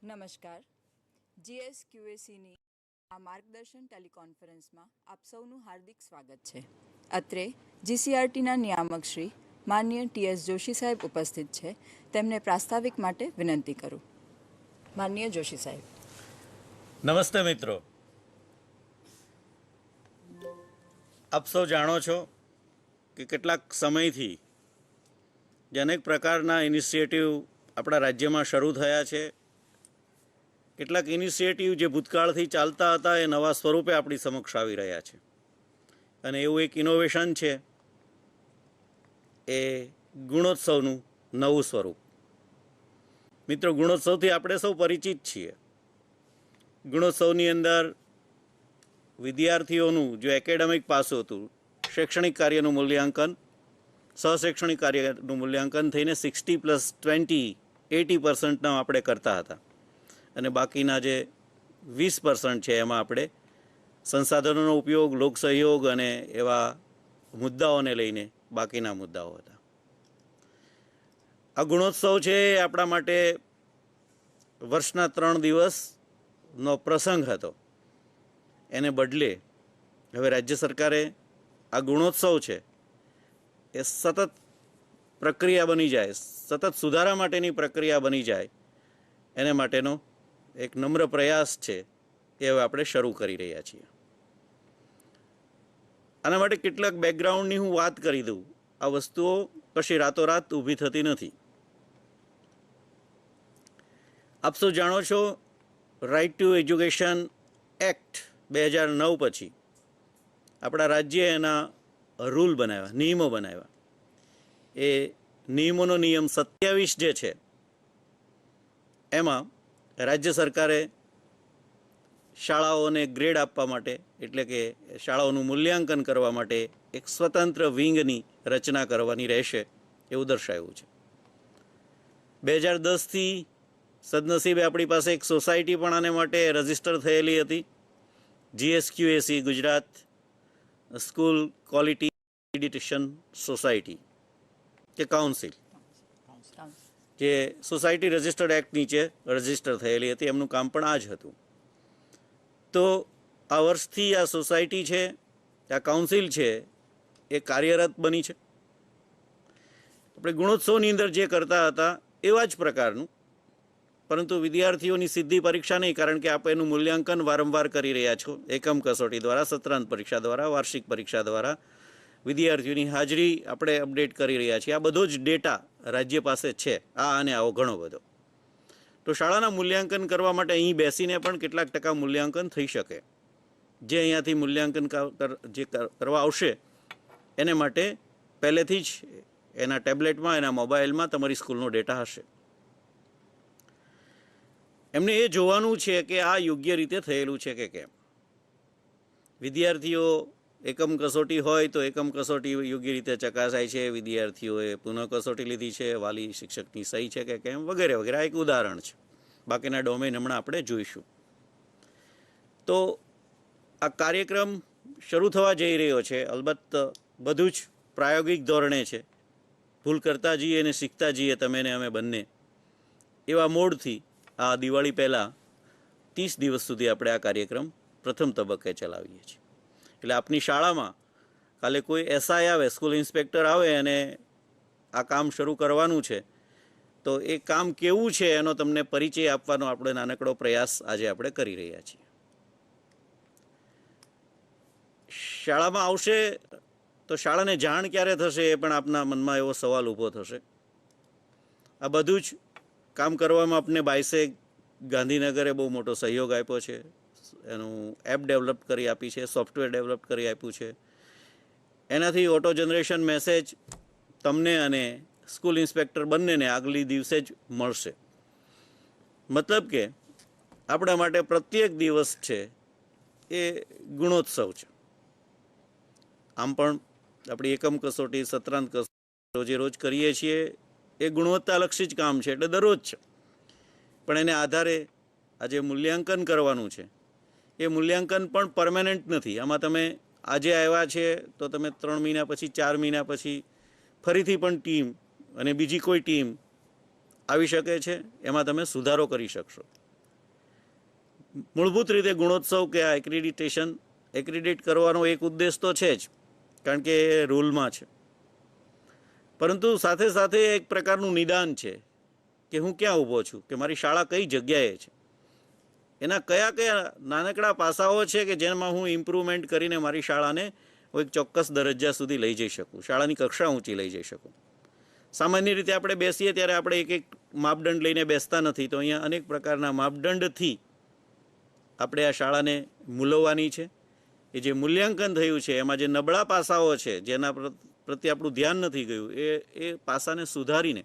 નમસ્કાર. GSQACની આ માર્ગદર્શન ટેલિકોન્ફરન્સમાં આપ સૌનું હાર્દિક સ્વાગત છે. અત્રે GCRTના નિયામક શ્રી માન્ય TS જોશી સાહેબ ઉપસ્થિત છે. તેમને પ્રાસ્તાવિક માટે વિનંતી કરું. માન્ય જોશી સાહેબ. નમસ્તે મિત્રો. આપ સૌ જાણો છો કે કેટલાક સમયથી જે અનેક પ્રકારના ઇનિશિયેટિવ આપણા રાજ્યમાં શરૂ થયા છે. કેટલાક ઇનિશિયેટિવ જે ભૂતકાળથી ચાલતા હતા એ નવા સ્વરૂપે આપણી સમક્ષ આવી રહ્યા છે. અને એવું એક ઇનોવેશન છે એ ગુણોત્સવનું નવું સ્વરૂપ. મિત્રો, ગુણોત્સવથી આપણે સૌ પરિચિત છીએ. ગુણોત્સવની અંદર વિદ્યાર્થીઓનું જો એકેડેમિક પાસું હતું, શૈક્ષણિક કાર્યનું મૂલ્યાંકન, સહશૈક્ષણિક કાર્યનું મૂલ્યાંકન થઈને 60+20 80% આપણે કરતા હતા. અને બાકીના જે 20% છે એમાં આપણે સંસાધનોનો ઉપયોગ, લોકસહયોગ અને એવા મુદ્દાઓને લઈને બાકીના મુદ્દાઓ હતા. આ ગુણોત્સવ છે એ આપણા માટે વર્ષના 3 દિવસનો પ્રસંગ હતો. એને બદલે હવે રાજ્ય સરકારે આ ગુણોત્સવ છે એ સતત પ્રક્રિયા બની જાય, સતત સુધારા માટેની પ્રક્રિયા બની જાય, એને માટેનો એક નમ્ર પ્રયાસ છે એ હવે આપણે શરૂ કરી રહ્યા છીએ. આના માટે કેટલાક બેકગ્રાઉન્ડની હું વાત કરી દઉં. આ વસ્તુઓ કશી રાતોરાત ઊભી થતી નથી. આપ સૌ જાણો છો, રાઇટ ટુ એજ્યુકેશન એક્ટ 2009 પછી આપણા રાજ્યે એના રૂલ બનાવ્યા, નિયમો બનાવ્યા. એ નિયમોનો નિયમ 27 જે છે એમાં રાજ્ય સરકારે શાળાઓને ગ્રેડ આપવા માટે, એટલે કે શાળાઓનું મૂલ્યાંકન કરવા માટે એક સ્વતંત્ર વિંગની રચના કરવાની રહેશે એવું દર્શાવ્યું છે. 2010થી સદનસીબે આપણી પાસે એક સોસાયટી પણ આને માટે રજીસ્ટર થયેલી હતી, GSQAC, Gujarat school quality accreditation society કે કાઉન્સિલ, જે સોસાયટી રજિસ્ટર્ડ એક્ટ નીચે રજિસ્ટર થયેલી હતી. એમનું કામ પણ આ જ હતું. તો આ વર્ષથી આ સોસાયટી છે, આ કાઉન્સિલ છે એ કાર્યરત બની છે. આપણે ગુણોત્સવની અંદર જે કરતા હતા એવા જ પ્રકારનું, પરંતુ વિદ્યાર્થીઓની સીધી પરીક્ષા નહીં, કારણ કે આપણે એનું મૂલ્યાંકન વારંવાર કરી રહ્યા છો. એકમ કસોટી દ્વારા, સત્રાંત પરીક્ષા દ્વારા, વાર્ષિક પરીક્ષા દ્વારા વિદ્યાર્થીઓની હાજરી આપણે અપડેટ કરી રહ્યા છીએ. આ બધો જ ડેટા રાજ્ય પાસે છે, આ અને આવો ઘણો બધો. તો શાળાના મૂલ્યાંકન કરવા માટે અહીં બેસીને પણ કેટલાક ટકા મૂલ્યાંકન થઈ શકે. જે અહીંયાથી મૂલ્યાંકન જે કરવા આવશે એને માટે પહેલેથી જ એના ટેબ્લેટમાં, એના મોબાઈલમાં તમારી સ્કૂલનો ડેટા હશે. એમને એ જોવાનું છે કે આ યોગ્ય રીતે થયેલું છે કે કેમ. વિદ્યાર્થીઓ એકમ કસોટી હોય તો એકમ કસોટી યોગ્ય રીતે ચકાસાય છે, વિદ્યાર્થીઓએ પુનઃ કસોટી લીધી છે, વાલી શિક્ષકની સહી છે કે કેમ, વગેરે વગેરે. આ એક ઉદાહરણ છે. બાકીના ડોમેન હમણાં આપણે જોઈશું. તો આ કાર્યક્રમ શરૂ થવા જઈ રહ્યો છે. અલબત્ત બધું જ પ્રાયોગિક ધોરણે છે. ભૂલ કરતા જઈએ અને શીખતા જઈએ, તમે ને અમે બંને, એવા મોડથી આ દિવાળી પહેલાં 30 દિવસ સુધી આપણે આ કાર્યક્રમ પ્રથમ તબક્કે ચલાવીએ છીએ. એટલે આપની શાળામાં કાલે કોઈ SI આવે, સ્કૂલ ઇન્સ્પેક્ટર આવે અને આ કામ શરૂ કરવાનું છે, તો એ કામ કેવું છે એનો તમને પરિચય આપવાનો આપણે નાનકડો પ્રયાસ આજે આપણે કરી રહ્યા છીએ. શાળામાં આવશે તો શાળાને જાણ ક્યારે થશે એ પણ આપના મનમાં એવો સવાલ ઊભો થશે. આ બધું જ કામ કરવામાં આપને બાયસેગ ગાંધીનગરે બહુ મોટો સહયોગ આપ્યો છે. એનું એપ ડેવલપ કરી આપી છે, સોફ્ટવેર ડેવલપ કરી આપ્યું છે. એનાથી ઓટો જનરેશન મેસેજ તમને અને સ્કૂલ ઇન્સ્પેક્ટર બંનેને આગલી દિવસે જ મળશે. મતલબ કે આપણા માટે પ્રત્યેક દિવસ છે એ ગુણોત્સવ છે. આમ પણ આપણી એકમ કસોટી, સત્રાંત કસોટી રોજે રોજ કરીએ છીએ એ ગુણવત્તાલક્ષી જ કામ છે, એટલે દરરોજ છે. પણ એને આધારે આ જે મૂલ્યાંકન કરવાનું છે એ મૂલ્યાંકન પણ પરમેનન્ટ નથી. આમાં તમે આજે આવ્યા છે તો તમે 3 મહિના પછી, 4 મહિના પછી ફરીથી પણ ટીમ અને બીજી કોઈ ટીમ આવી શકે છે, એમાં તમે સુધારો કરી શકશો. મૂળભૂત રીતે ગુણોત્સવ કે આ એક્રિડિટ કરવાનો એક ઉદ્દેશ તો છે જ, કારણ કે એ રૂલમાં છે, પરંતુ સાથે સાથે એક પ્રકારનું નિદાન છે કે હું ક્યાં ઊભો છું, કે મારી શાળા કઈ જગ્યાએ છે, એના કયા કયા નાનકડા પાસાઓ છે કે જેમાં હું ઇમ્પ્રુવમેન્ટ કરીને મારી શાળાને એક ચોક્કસ દરજ્જા સુધી લઈ જઈ શકું, શાળાની કક્ષા ઊંચી લઈ જઈ શકું. સામાન્ય રીતે આપણે બેસીએ ત્યારે આપણે એક એક માપદંડ લઈને બેસતા નથી, તો અહીંયા અનેક પ્રકારના માપદંડથી આપણે આ શાળાને મૂલવવાની છે. એ જે મૂલ્યાંકન થયું છે એમાં જે નબળા પાસાઓ છે, જેના પ્રત્યે આપણું ધ્યાન નથી ગયું, એ પાસાને સુધારીને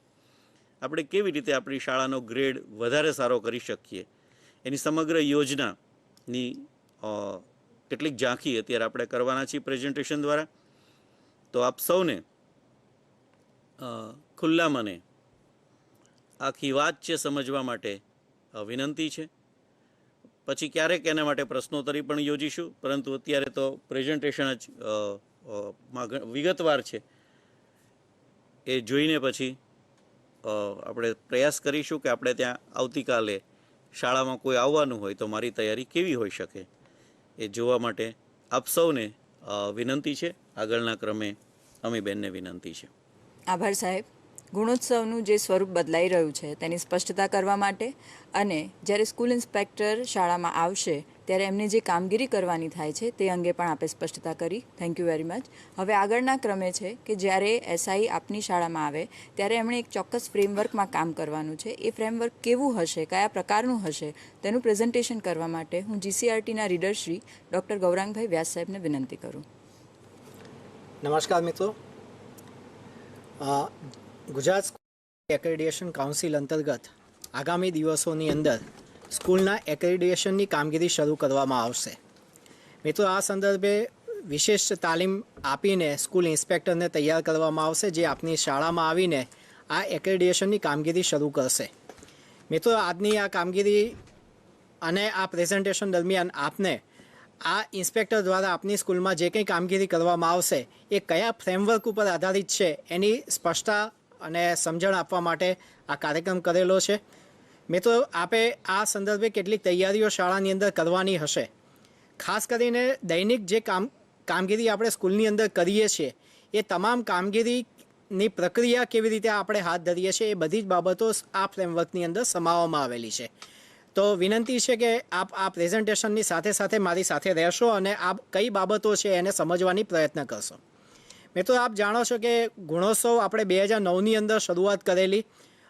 આપણે કેવી રીતે આપણી શાળાનો ગ્રેડ વધારે સારો કરી શકીએ, એની સમગ્ર યોજનાની કેટલીક ઝાંખી અત્યારે આપણે કરવાના છીએ પ્રેઝન્ટેશન દ્વારા. તો આપ સૌને ખુલ્લા મને આખી વાત છે સમજવા માટે વિનંતી છે. પછી ક્યારેક એના માટે પ્રશ્નોત્તરી પણ યોજીશું, પરંતુ અત્યારે તો પ્રેઝન્ટેશન જ વિગતવાર છે. એ જોઈને પછી આપણે પ્રયાસ કરીશું કે આપણે ત્યાં આવતીકાલે શાળામાં કોઈ આવવાનું હોય તો મારી તૈયારી કેવી હોઈ શકે, એ જોવા માટે આપ સૌને વિનંતી છે. આગળના ક્રમે અમીબેનને વિનંતી છે. આભાર સાહેબ. ગુણોત્સવનું જે સ્વરૂપ બદલાઈ રહ્યું છે તેની સ્પષ્ટતા કરવા માટે અને જ્યારે સ્કૂલ ઇન્સ્પેક્ટર શાળામાં આવશે ત્યારે એમને જે કામગીરી કરવાની થાય છે તે અંગે પણ આપે સ્પષ્ટતા કરી. Thank you very much. હવે આગળના ક્રમે છે કે જ્યારે એસઆઈ આપની શાળામાં આવે ત્યારે એમણે એક ચોક્કસ ફ્રેમવર્કમાં કામ કરવાનું છે. એ ફ્રેમવર્ક કેવું હશે, કયા પ્રકારનું હશે, તેનું પ્રેઝન્ટેશન કરવા માટે હું જીસીઆરટીના રીડર શ્રી ડૉક્ટર ગૌરાંગભાઈ વ્યાસ સાહેબને વિનંતી કરું. નમસ્કાર મિત્રો. ગુજરાત એક્રેડિટેશન કાઉન્સિલ અંતર્ગત આગામી દિવસોની અંદર સ્કૂલના એક્રેડિટેશનની કામગીરી શરૂ કરવામાં આવશે. મિત્રો, આ સંદર્ભે વિશેષ તાલીમ આપીને સ્કૂલ ઇન્સ્પેક્ટરને તૈયાર કરવામાં આવશે, જે આપની શાળામાં આવીને આ એક્રેડિટેશનની કામગીરી શરૂ કરશે. મિત્રો, આજની આ કામગીરી અને આ પ્રેઝન્ટેશન દરમિયાન આપને આ ઇન્સ્પેક્ટર દ્વારા આપની સ્કૂલમાં જે કંઈ કામગીરી કરવામાં આવશે એ કયા ફ્રેમવર્ક ઉપર આધારિત છે એની સ્પષ્ટતા અને સમજણ આપવા માટે આ કાર્યક્રમ કરેલો છે. મિત્રો, આપે આ સંદર્ભે કેટલીક તૈયારીઓ શાળાની અંદર કરવાની હશે. ખાસ કરીને દૈનિક જે કામગીરી આપણે સ્કૂલની અંદર કરીએ છીએ એ તમામ કામગીરીની પ્રક્રિયા કેવી રીતે આપણે હાથ ધરીએ છીએ એ બધી જ બાબતો આ ફ્રેમવર્કની અંદર સમાવવામાં આવેલી છે. તો વિનંતી છે કે આપ આ પ્રેઝન્ટેશનની સાથે સાથે મારી સાથે રહેશો અને આપ કઈ બાબતો છે એને સમજવાની પ્રયત્ન કરશો. મિત્રો, આપ જાણો છો કે ગુણોત્સવ આપણે 2009ની અંદર શરૂઆત કરેલી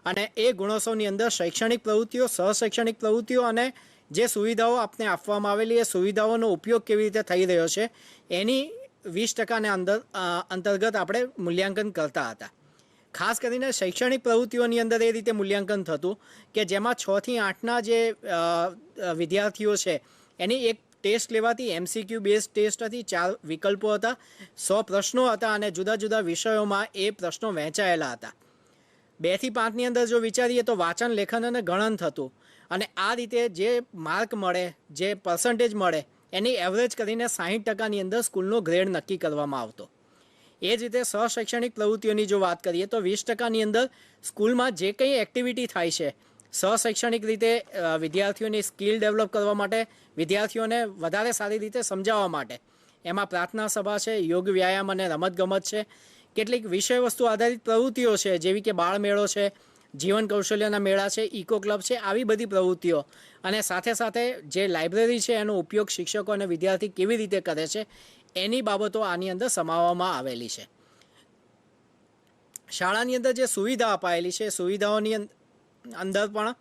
અને એ ગુણોત્સવની અંદર શૈક્ષણિક પ્રવૃત્તિઓ, સહશૈક્ષણિક પ્રવૃત્તિઓ અને જે સુવિધાઓ આપને આપવામાં આવેલી એ સુવિધાઓનો ઉપયોગ કેવી રીતે થઈ રહ્યો છે એની 20% અંતર્ગત આપણે મૂલ્યાંકન કરતા હતા. ખાસ કરીને શૈક્ષણિક પ્રવૃત્તિઓની અંદર એ રીતે મૂલ્યાંકન થતું કે જેમાં 6 થી 8ના જે વિદ્યાર્થીઓ છે એની એક ટેસ્ટ લેવાતી, એમસીક્યુ બેઝ ટેસ્ટ હતી, 4 વિકલ્પો હતા, 100 પ્રશ્નો હતા અને જુદા જુદા વિષયોમાં એ પ્રશ્નો વહેંચાયેલા હતા. 2 થી 5ની અંદર જો વિચારીએ તો વાંચન, લેખન અને ગણન થતું અને આ રીતે જે માર્ક મળે, જે પર્સન્ટેજ મળે એની એવરેજ કરીને 60%ની અંદર સ્કૂલનો ગ્રેડ નક્કી કરવામાં આવતો. એ જ રીતે સહશૈક્ષણિક પ્રવૃત્તિઓની જો વાત કરીએ તો 20%ની અંદર સ્કૂલમાં જે કંઈ એક્ટિવિટી થાય છે સહશૈક્ષણિક રીતે વિદ્યાર્થીઓની સ્કિલ ડેવલપ કરવા માટે, વિદ્યાર્થીઓને વધારે સારી રીતે સમજાવવા માટે, એમાં પ્રાર્થના સભા છે, યોગ, વ્યાયામ અને રમતગમત છે, કેટલીક વિષય વસ્તુ આધારિત પ્રવૃત્તિઓ છે જેવી કે બાળમેળો છે, જીવન કૌશલ્યના મેળા છે, ઇકો ક્લબ છે, આવી બધી પ્રવૃત્તિઓ અને સાથે સાથે જે લાઇબ્રેરી છે એનો ઉપયોગ શિક્ષકો અને વિદ્યાર્થી કેવી રીતે કરે છે એની બાબતો આની અંદર સમાવવામાં આવેલી છે. શાળાની અંદર જે સુવિધા અપાયેલી છે સુવિધાઓની અંદર પણ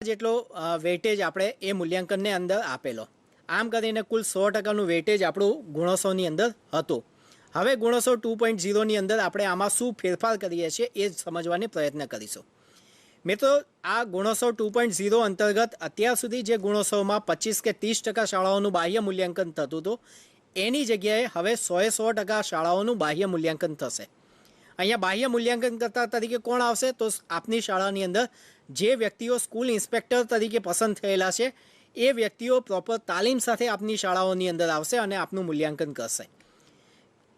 જેટલો વેટેજ આપણે એ મૂલ્યાંકનને અંદર આપેલો. આમ કરીને કુલ 100%નું વેટેજ આપણું ગુણોત્સવની અંદર હતું. હવે ગુણોત્સવ 2.0ની અંદર આપણે આમાં શું ફેરફાર કરીએ છીએ એ સમજવાની પ્રયત્ન કરીશું. મિત્રો, આ ગુણોત્સવ 2.0 અંતર્ગત અત્યાર સુધી જે ગુણોત્સવમાં 25 કે 30% શાળાઓનું બાહ્ય મૂલ્યાંકન થતું હતું એની જગ્યાએ હવે 100% શાળાઓનું બાહ્ય મૂલ્યાંકન થશે. અહીંયા બાહ્ય મૂલ્યાંકન કરતા તરીકે કોણ આવશે? તો આપની શાળાની અંદર જે વ્યક્તિઓ સ્કૂલ ઇન્સ્પેક્ટર તરીકે પસંદ થયેલા છે એ વ્યક્તિઓ પ્રોપર તાલીમ સાથે આપની શાળાઓની અંદર આવશે અને આપનું મૂલ્યાંકન કરશે.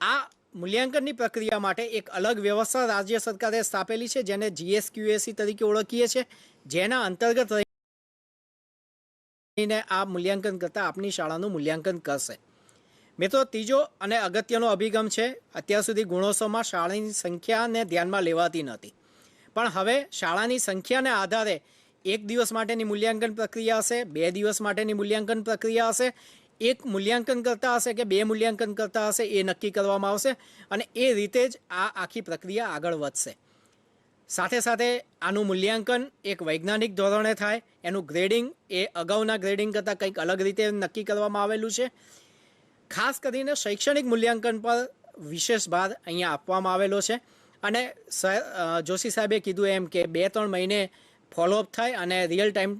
આ મૂલ્યાંકનની પ્રક્રિયા માટે એક અલગ વ્યવસ્થા રાજ્ય સરકારે સ્થાપેલી છે જેને GSQAC તરીકે ઓળખીએ છીએ, જેના અંતર્ગત ને આ મૂલ્યાંકન કરતાં આપની શાળાનું મૂલ્યાંકન કરશે. મિત્રો, ત્રીજો અને અગત્યનો અભિગમ છે, અત્યાર સુધી ગુણોત્સવમાં શાળાની સંખ્યાને ધ્યાનમાં લેવાતી નહોતી, પણ હવે શાળાની સંખ્યાને આધારે 1 દિવસ માટેની મૂલ્યાંકન પ્રક્રિયા હશે, 2 દિવસ માટેની મૂલ્યાંકન પ્રક્રિયા હશે, 1 મૂલ્યાંકન કરતા હશે કે 2 મૂલ્યાંકન કરતા હશે એ નક્કી કરવામાં આવશે અને એ રીતે જ આ આખી પ્રક્રિયા આગળ વધશે. સાથે સાથે આનું મૂલ્યાંકન એક વૈજ્ઞાનિક ધોરણે થાય, એનું ગ્રેડિંગ એ અગાઉના ગ્રેડિંગ કરતાં કંઈક અલગ રીતે નક્કી કરવામાં આવેલું છે. ખાસ કરીને શૈક્ષણિક મૂલ્યાંકન પર વિશેષ ભાર અહીંયા આપવામાં આવેલો છે અને જોશી સાહેબે કીધું એમ કે 2-3 મહિને ફોલોઅપ થાય અને રિયલ ટાઈમ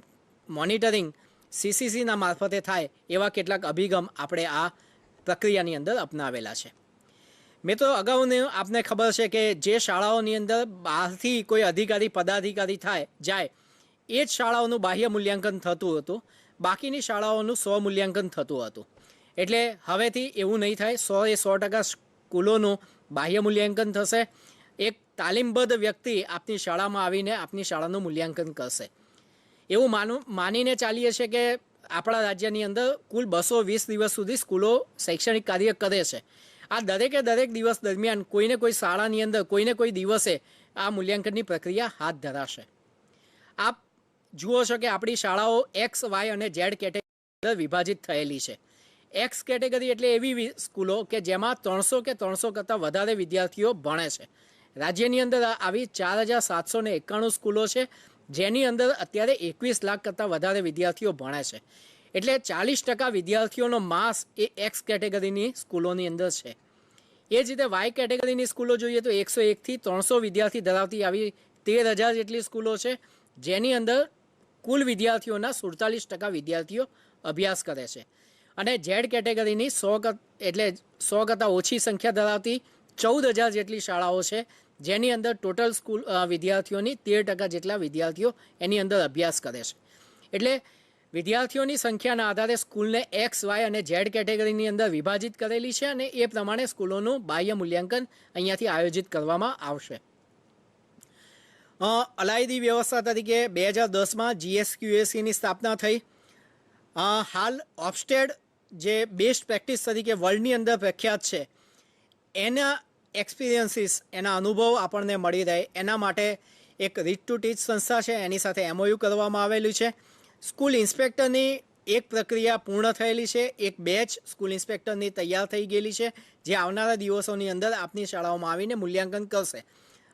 મોનિટરિંગ CCCના મારફતે થાય એવા કેટલાક અભિગમ આપણે આ પ્રક્રિયાની અંદર અપનાવેલા છે. મિત્રો, અગાઉની આપને ખબર છે કે જે શાળાઓની અંદર બહારથી કોઈ અધિકારી પદાધિકારી જાય એ જ શાળાઓનું બાહ્ય મૂલ્યાંકન થતું હતું, બાકીની શાળાઓનું સ્વમૂલ્યાંકન થતું હતું. એટલે હવેથી એવું નહીં થાય, 100% સ્કૂલોનું બાહ્ય મૂલ્યાંકન થશે. એક તાલીમબદ્ધ વ્યક્તિ આપની શાળામાં આવીને આપની શાળાનું મૂલ્યાંકન કરશે. એવું માનીને ચાલીએ છીએ કે આપણા રાજ્યની અંદર કુલ 220 દિવસ સુધી સ્કૂલો શૈક્ષણિક કાર્ય કરે છે. આ દરેકે દરેક દિવસ દરમિયાન કોઈને કોઈ શાળાની અંદર કોઈને કોઈ દિવસે આ મૂલ્યાંકનની પ્રક્રિયા હાથ ધરાશે. આપ જુઓ છો કે આપણી શાળાઓ X, Y અને Z કેટેગરી અંદર વિભાજિત થયેલી છે. X કેટેગરી એટલે એવી સ્કૂલો કે જેમાં 300 કે 300 કરતાં વધારે વિદ્યાર્થીઓ ભણે છે. રાજ્યની અંદર આવી 4791 સ્કૂલો છે, જેની અંદર અત્યારે 21 લાખ કરતાં વધારે વિદ્યાર્થીઓ ભણે છે. એટલે 40% વિદ્યાર્થીઓનો માસ એ X કેટેગરીની સ્કૂલોની અંદર છે. એ જ રીતે Y કેટેગરીની સ્કૂલો જોઈએ તો 101થી 300 વિદ્યાર્થી ધરાવતી આવી 13,000 જેટલી સ્કૂલો છે, જેની અંદર કુલ વિદ્યાર્થીઓના 47% વિદ્યાર્થીઓ અભ્યાસ કરે છે. અને Z કેટેગરીની 100 કરતાં ઓછી સંખ્યા ધરાવતી 14,000 જેટલી શાળાઓ છે, જેની અંદર ટોટલ સ્કૂલ વિદ્યાર્થીઓની 13% જેટલા વિદ્યાર્થીઓ એની અંદર અભ્યાસ કરે છે. એટલે વિદ્યાર્થીઓની સંખ્યાના આધારે સ્કૂલને X, Y અને Z કેટેગરીની અંદર વિભાજિત કરેલી છે અને એ પ્રમાણે સ્કૂલોનું બાહ્ય મૂલ્યાંકન અહીંયાથી આયોજિત કરવામાં આવશે. અલાયદી વ્યવસ્થા તરીકે 2010માં GSQACની સ્થાપના થઈ. હાલ ઓફસ્ટેડ જે બેસ્ટ પ્રેક્ટિસ તરીકે વર્લ્ડની અંદર પ્રખ્યાત છે, એના એક્સપિરિયન્સીસ, એના અનુભવ આપણને મળી રહે એના માટે એક રીચ ટુ ટીચ સંસ્થા છે, એની સાથે MOU કરવામાં આવેલું છે. સ્કૂલ ઇન્સ્પેક્ટરની એક પ્રક્રિયા પૂર્ણ થયેલી છે, એક બેચ સ્કૂલ ઇન્સ્પેક્ટરની તૈયાર થઈ ગયેલી છે, જે આવનારા દિવસોની અંદર આપની શાળાઓમાં આવીને મૂલ્યાંકન કરશે.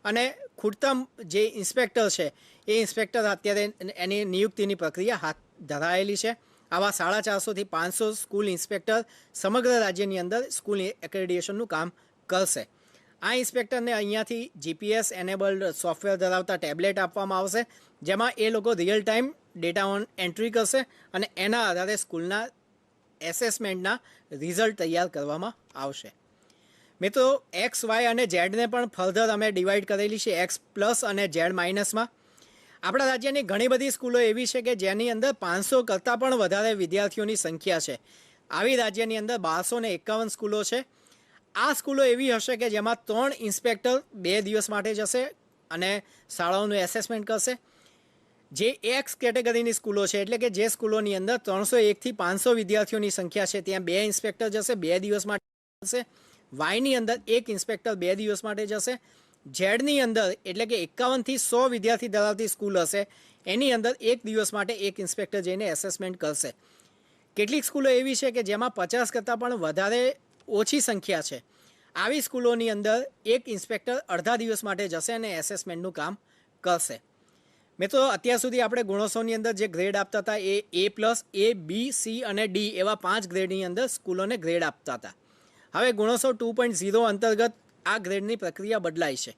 અને ખૂટતા જે ઇન્સ્પેક્ટર છે એ ઇન્સ્પેક્ટર અત્યારે એની નિયુક્તિની પ્રક્રિયા હાથ ધરાયેલી છે. આવા 450થી 500 સ્કૂલ ઇન્સ્પેક્ટર સમગ્ર રાજ્યની અંદર સ્કૂલ એક્રેડિટેશનનું કામ કરશે. આ ઇન્સ્પેક્ટરને અહીંયાથી GPS એનેબલ્ડ સોફ્ટવેર ધરાવતા ટેબ્લેટ આપવામાં આવશે, જેમાં એ લોકો real time data on entry કરશે અને એના આધારે સ્કૂલના એસેસમેન્ટના રિઝલ્ટ તૈયાર કરવામાં આવશે. મિત્રો, X, Y અને Zને પણ ફર્ધર અમે ડિવાઈડ કરેલી છે, X+ અને Z-માં. આપણા રાજ્યની ઘણી બધી સ્કૂલો એવી છે કે જેની અંદર 500 કરતાં પણ વધારે વિદ્યાર્થીઓની સંખ્યા છે. આવી રાજ્યની અંદર 1251 સ્કૂલો છે. આ સ્કૂલો એવી હશે કે જેમાં 3 ઇન્સ્પેક્ટર 2 દિવસ માટે જશે અને શાળાઓનું એસેસમેન્ટ કરશે. જે X કેટેગરીની સ્કૂલો છે, એટલે કે જે સ્કૂલોની અંદર 301થી 500 વિદ્યાર્થીઓની સંખ્યા છે, ત્યાં 2 ઇન્સ્પેક્ટર જશે, 2 દિવસ માટે જશે. Yની અંદર 1 ઇન્સ્પેક્ટર 2 દિવસ માટે જશે. Zની અંદર એટલે કે 51થી 100 વિદ્યાર્થી ધરાવતી સ્કૂલ હશે, એની અંદર 1 દિવસ માટે 1 ઇન્સ્પેક્ટર જઈને એસેસમેન્ટ કરશે. કેટલીક સ્કૂલો એવી છે કે જેમાં 50 કરતાં પણ વધારે ઓછી સંખ્યા છે. આવી સ્કૂલોની અંદર 1 ઇન્સ્પેક્ટર અડધા દિવસ માટે જશે અને એસેસમેન્ટનું કામ કરશે. મિત્રો, અત્યાર સુધી આપણે ગુણોત્સવની અંદર જે ગ્રેડ આપતા હતા એ A+, A, B, C અને D એવા 5 ગ્રેડની અંદર સ્કૂલોને ગ્રેડ આપતા હતા. હવે ગુણોત્સવ 2.0 અંતર્ગત આ ગ્રેડની પ્રક્રિયા બદલાઈ છે.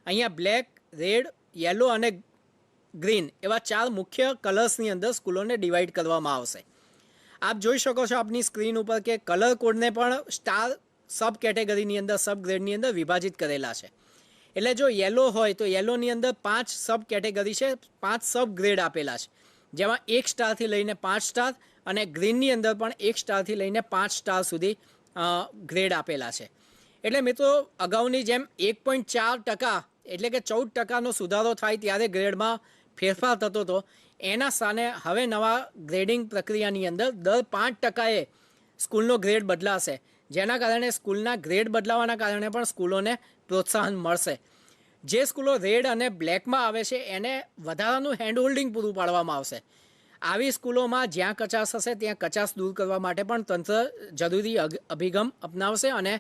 અહીંયા બ્લેક, રેડ, યલો અને ગ્રીન એવા 4 મુખ્ય કલર્સની અંદર સ્કૂલોને ડિવાઈડ કરવામાં આવશે. આપ જોઈ શકો છો આપની સ્ક્રીન ઉપર કે કલર કોડને પણ સ્ટાર સબ કેટેગરીની અંદર, સબ ગ્રેડની અંદર વિભાજિત કરેલા છે. એટલે જો યલો હોય તો યલોની અંદર 5 સબ કેટેગરી છે, 5 સબ ગ્રેડ આપેલા છે, જેમાં 1 સ્ટારથી લઈને 5 સ્ટાર અને ગ્રીનની અંદર પણ 1 સ્ટારથી લઈને 5 સ્ટાર સુધી ગ્રેડ આપેલા છે. એટલે મિત્રો, અગાઉની જેમ 1.4% એટલે કે 14% સુધારો થાય ત્યારે ગ્રેડમાં ફેરફાર થતો હતો એના સ્થાને હવે નવા ગ્રેડિંગ પ્રક્રિયાની અંદર દર 5% સ્કૂલનો ગ્રેડ બદલાશે, જેના કારણે સ્કૂલના ગ્રેડ બદલાવાના કારણે પણ સ્કૂલોને પ્રોત્સાહન મળશે. જે સ્કૂલો રેડ અને બ્લેકમાં આવે છે એને વધારાનું હેન્ડહોલ્ડિંગ પૂરું પાડવામાં આવશે. આવી સ્કૂલોમાં જ્યાં કચાશ હશે ત્યાં કચાશ દૂર કરવા માટે પણ તંત્ર જરૂરી અભિગમ અપનાવશે અને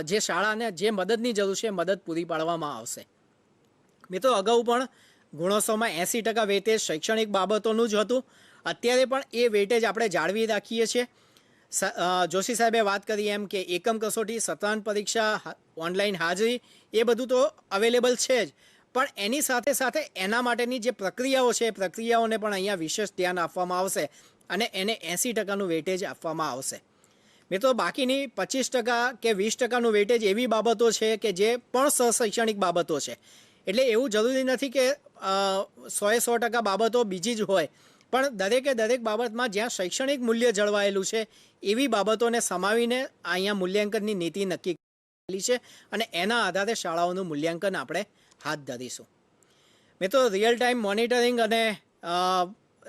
જે શાળાને જે મદદની જરૂર છે મદદ પૂરી પાડવામાં આવશે. મિત્રો, અગાઉ પણ ગુણોત્સવમાં 80% વેટેજ શૈક્ષણિક બાબતોનું જ હતું. અત્યારે પણ એ વેટેજ આપણે જાળવી રાખીએ છીએ. જોશી સાહેબે વાત કરી એમ કે એકમ કસોટી, સત્રાંત પરીક્ષા, ઓનલાઈન હાજરી એ બધું તો અવેલેબલ છે જ, પણ એની સાથે સાથે એના માટેની જે પ્રક્રિયાઓ છે એ પ્રક્રિયાઓને પણ અહીંયા વિશેષ ધ્યાન આપવામાં આવશે અને એને 80%નું વેટેજ આપવામાં આવશે. મિત્રો, બાકીની 25% કે 20%નું વેટેજ એવી બાબતો છે કે જે પણ સહશૈક્ષણિક બાબતો છે. એટલે એવું જરૂરી નથી કે 100% બાબતો બીજી જ હોય, પણ દરેકે દરેક બાબતમાં જ્યાં શૈક્ષણિક મૂલ્ય જળવાયેલું છે એવી બાબતોને સમાવીને અહીંયા મૂલ્યાંકનની નીતિ નક્કી કરેલી છે અને એના આધારે શાળાઓનું મૂલ્યાંકન આપણે હાથ ધરીશું. મિત્રો, રિયલ ટાઈમ મોનિટરિંગ અને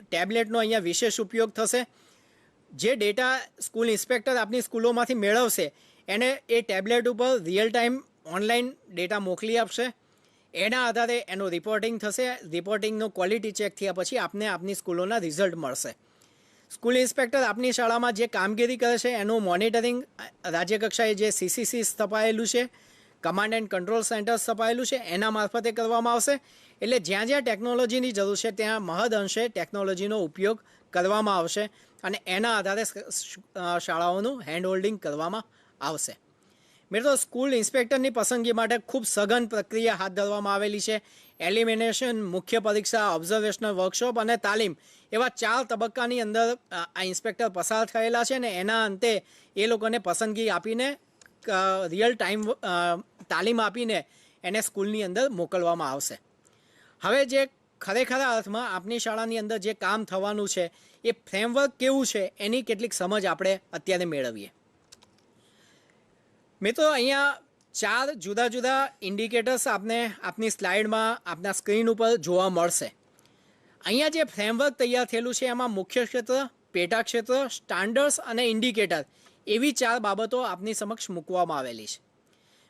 ટેબ્લેટનો અહીંયા વિશેષ ઉપયોગ થશે. જે ડેટા સ્કૂલ ઇન્સ્પેક્ટર આપની સ્કૂલોમાંથી મેળવશે એને એ ટેબ્લેટ ઉપર રિયલ ટાઈમ ઓનલાઈન ડેટા મોકલી આપશે. એના આધારે એનું રિપોર્ટિંગ થશે. રિપોર્ટિંગનું ક્વોલિટી ચેક થયા પછી આપને આપની સ્કૂલોના રિઝલ્ટ મળશે. સ્કૂલ ઇન્સ્પેક્ટર આપની શાળામાં જે કામગીરી કરે છે એનું મોનિટરિંગ રાજ્ય કક્ષાએ જે CCC સ્થપાયેલું છે, કમાન્ડ એન્ડ કંટ્રોલ સેન્ટર સ્થપાયેલું છે, એના મારફતે કરવામાં આવશે. એટલે જ્યાં જ્યાં ટેકનોલોજીની જરૂર છે ત્યાં મહદ અંશે ટેકનોલોજીનો ઉપયોગ કરવામાં આવશે અને એના આધારે શાળાઓનું હેન્ડહોલ્ડિંગ કરવામાં આવશે. મિત્રો, સ્કૂલ ઇન્સ્પેક્ટરની પસંદગી માટે ખૂબ સઘન પ્રક્રિયા હાથ ધરવામાં આવેલી છે. એલિમિનેશન, મુખ્ય પરીક્ષા, ઓબ્ઝર્વેશનલ વર્કશોપ અને તાલીમ એવા 4 તબક્કાની અંદર આ ઇન્સ્પેક્ટર પસાર થયેલા છે અને એના અંતે એ લોકોને પસંદગી આપીને રિયલ ટાઈમ તાલીમ આપીને એને સ્કૂલની અંદર મોકલવામાં આવશે. હવે જે ખરેખર અર્થમાં આપની શાળાની અંદર જે કામ થવાનું છે એ ફ્રેમવર્ક કેવું છે એની કેટલીક સમજ આપણે અત્યારે મેળવીએ. મિત્રો, અહીંયા 4 જુદા જુદા ઇન્ડિકેટર્સ આપને આપની સ્લાઇડમાં આપના સ્ક્રીન ઉપર જોવા મળશે. અહીંયા જે ફ્રેમવર્ક તૈયાર થયેલું છે એમાં મુખ્ય ક્ષેત્ર, પેટા ક્ષેત્ર, સ્ટાન્ડર્ડ્સ અને ઇન્ડિકેટર એવી 4 બાબતો આપની સમક્ષ મૂકવામાં આવેલી છે.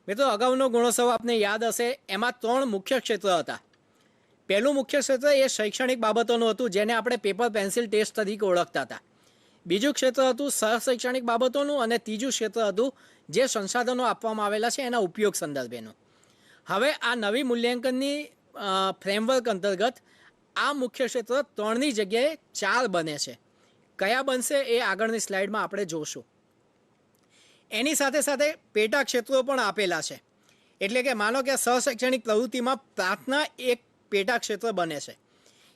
મિત્રો, અગાઉનો ગુણોત્સવ આપને યાદ હશે, એમાં 3 મુખ્ય ક્ષેત્ર હતા. પહેલું મુખ્ય ક્ષેત્ર એ શૈક્ષણિક બાબતોનું હતું, જેને આપણે પેપર પેન્સિલ ટેસ્ટ તરીકે ઓળખતા હતા. બીજું ક્ષેત્ર હતું સહશૈક્ષણિક બાબતોનું અને ત્રીજું ક્ષેત્ર હતું જે સંસાધનો આપવામાં આવેલા છે એના ઉપયોગ સંદર્ભેનું. હવે આ નવી મૂલ્યાંકનની ફ્રેમવર્ક અંતર્ગત આ મુખ્ય ક્ષેત્ર 3ની જગ્યાએ 4 બને છે. કયા બનશે એ આગળની સ્લાઇડમાં આપણે જોશું. એની સાથે સાથે પેટા ક્ષેત્રો પણ આપેલા છે. એટલે કે માનો કે સહશૈક્ષણિક પ્રવૃત્તિમાં પ્રાર્થના એક પેટા ક્ષેત્ર બને છે.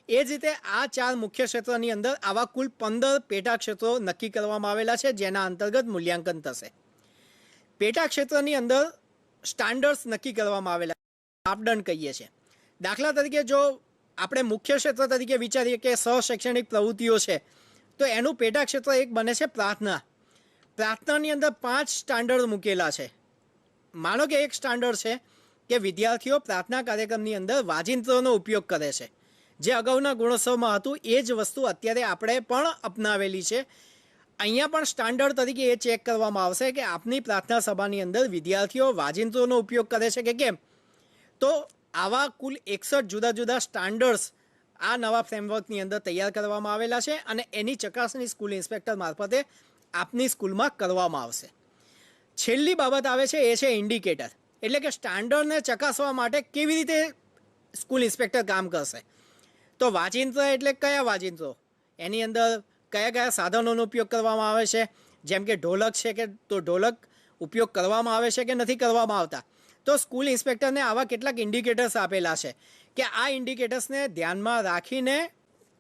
એ જ રીતે આ 4 મુખ્ય ક્ષેત્રની અંદર આવા કુલ 15 પેટા ક્ષેત્રો નક્કી કરવામાં આવેલા છે જેના અંતર્ગત મૂલ્યાંકન થશે. પેટા ક્ષેત્રની અંદર સ્ટાન્ડર્ડ્સ નક્કી કરવામાં આવેલા, માપદંડ કહીએ છીએ. દાખલા તરીકે જો આપણે મુખ્ય ક્ષેત્ર તરીકે વિચારીએ કે સહશૈક્ષણિક પ્રવૃત્તિઓ છે તો એનું પેટા ક્ષેત્ર એક બને છે પ્રાર્થના. પ્રાર્થનાની અંદર 5 સ્ટાન્ડર્ડ મૂકેલા છે. માનો કે એક સ્ટાન્ડર્ડ છે કે વિદ્યાર્થીઓ પ્રાર્થના કાર્યક્રમની અંદર વાજિંત્રનો ઉપયોગ કરે છે. જે અગાઉના ગુણોત્સવમાં હતું એ જ વસ્તુ અત્યારે આપણે પણ અપનાવેલી છે. અહીંયા પણ સ્ટાન્ડર્ડ તરીકે એ ચેક કરવામાં આવશે કે આપની પ્રાર્થના સભાની અંદર વિદ્યાર્થીઓ વાજિંત્રોનો ઉપયોગ કરે છે કે કેમ. તો આવા કુલ 61 જુદા જુદા સ્ટાન્ડર્ડ્સ આ નવા ફ્રેમવર્કની અંદર તૈયાર કરવામાં આવેલા છે અને એની ચકાસણી સ્કૂલ ઇન્સ્પેક્ટર મારફતે આપની સ્કૂલમાં કરવામાં આવશે. છેલ્લી બાબત આવે છે એ છે ઇન્ડિકેટર. એટલે કે સ્ટાન્ડર્ડને ચકાસવા માટે કેવી રીતે સ્કૂલ ઇન્સ્પેક્ટર કામ કરશે. તો વાજિંત્ર એટલે કયા વાજિંત્રો, એની અંદર કયા કયા સાધનોનો ઉપયોગ કરવામાં આવે છે, જેમ કે ઢોલક છે કે તો ઢોલક ઉપયોગ કરવામાં આવે છે કે નથી કરવામાં આવતા. તો સ્કૂલ ઇન્સ્પેક્ટરને આવા કેટલાક ઇન્ડિકેટર્સ આપેલા છે કે આ ઇન્ડિકેટર્સને ધ્યાનમાં રાખીને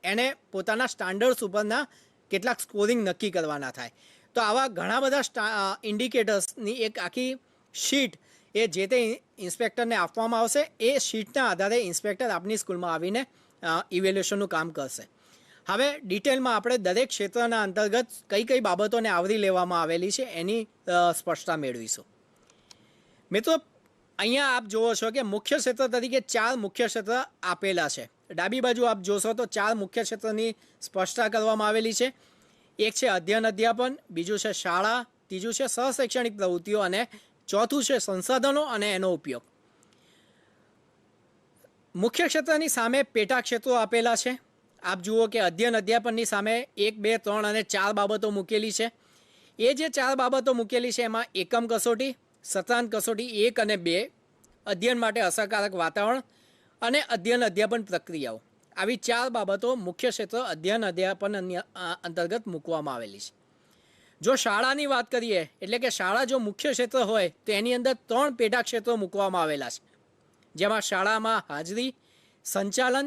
એને પોતાના સ્ટાન્ડર્ડ્સ ઉપરના કેટલાક સ્કોરિંગ નક્કી કરવાના થાય. તો આવા ઘણા બધા ઇન્ડિકેટર્સની એક આખી શીટ એ જે તે ઇન્સ્પેક્ટરને આપવામાં આવશે. એ શીટના આધારે ઇન્સ્પેક્ટર આપની સ્કૂલમાં આવીને ઇવેલ્યુએશનનું કામ કરશે. હવે ડિટેલમાં આપણે દરેક ક્ષેત્રના અંતર્ગત કઈ કઈ બાબતોને આવરી લેવામાં આવેલી છે એની સ્પષ્ટતા મેળવીશું. મિત્રો, અહીંયા આપ જુઓ છો કે મુખ્ય ક્ષેત્ર તરીકે 4 મુખ્ય ક્ષેત્ર આપેલા છે. ડાબી બાજુ આપ જોશો તો 4 મુખ્ય ક્ષેત્રની સ્પષ્ટતા કરવામાં આવેલી છે. એક છે અધ્યયન અધ્યાપન, બીજું છે શાળા, ત્રીજું છે સહશૈક્ષણિક પ્રવૃત્તિઓ અને ચોથું છે સંસાધનો અને એનો ઉપયોગ. મુખ્ય ક્ષેત્રની સામે પેટા ક્ષેત્રો આપેલા છે. આપ જુઓ કે અધ્યયન અધ્યાપનની સામે 1, 2, 3 અને 4 બાબતો મૂકેલી છે. એ જે 4 બાબતો મૂકેલી છે એમાં એકમ કસોટી, સત્રાંત કસોટી 1 અને 2, અધ્યયન માટે અસરકારક વાતાવરણ અને અધ્યયન અધ્યાપન પ્રક્રિયાઓ, આવી 4 બાબતો મુખ્ય ક્ષેત્ર અધ્યયન અધ્યાપન અંતર્ગત મૂકવામાં આવેલી છે. જો શાળાની વાત કરીએ એટલે કે શાળા જો મુખ્ય ક્ષેત્ર હોય તો એની અંદર 3 પેટા ક્ષેત્રો મૂકવામાં આવેલા છે, જેમાં શાળામાં હાજરી, સંચાલન,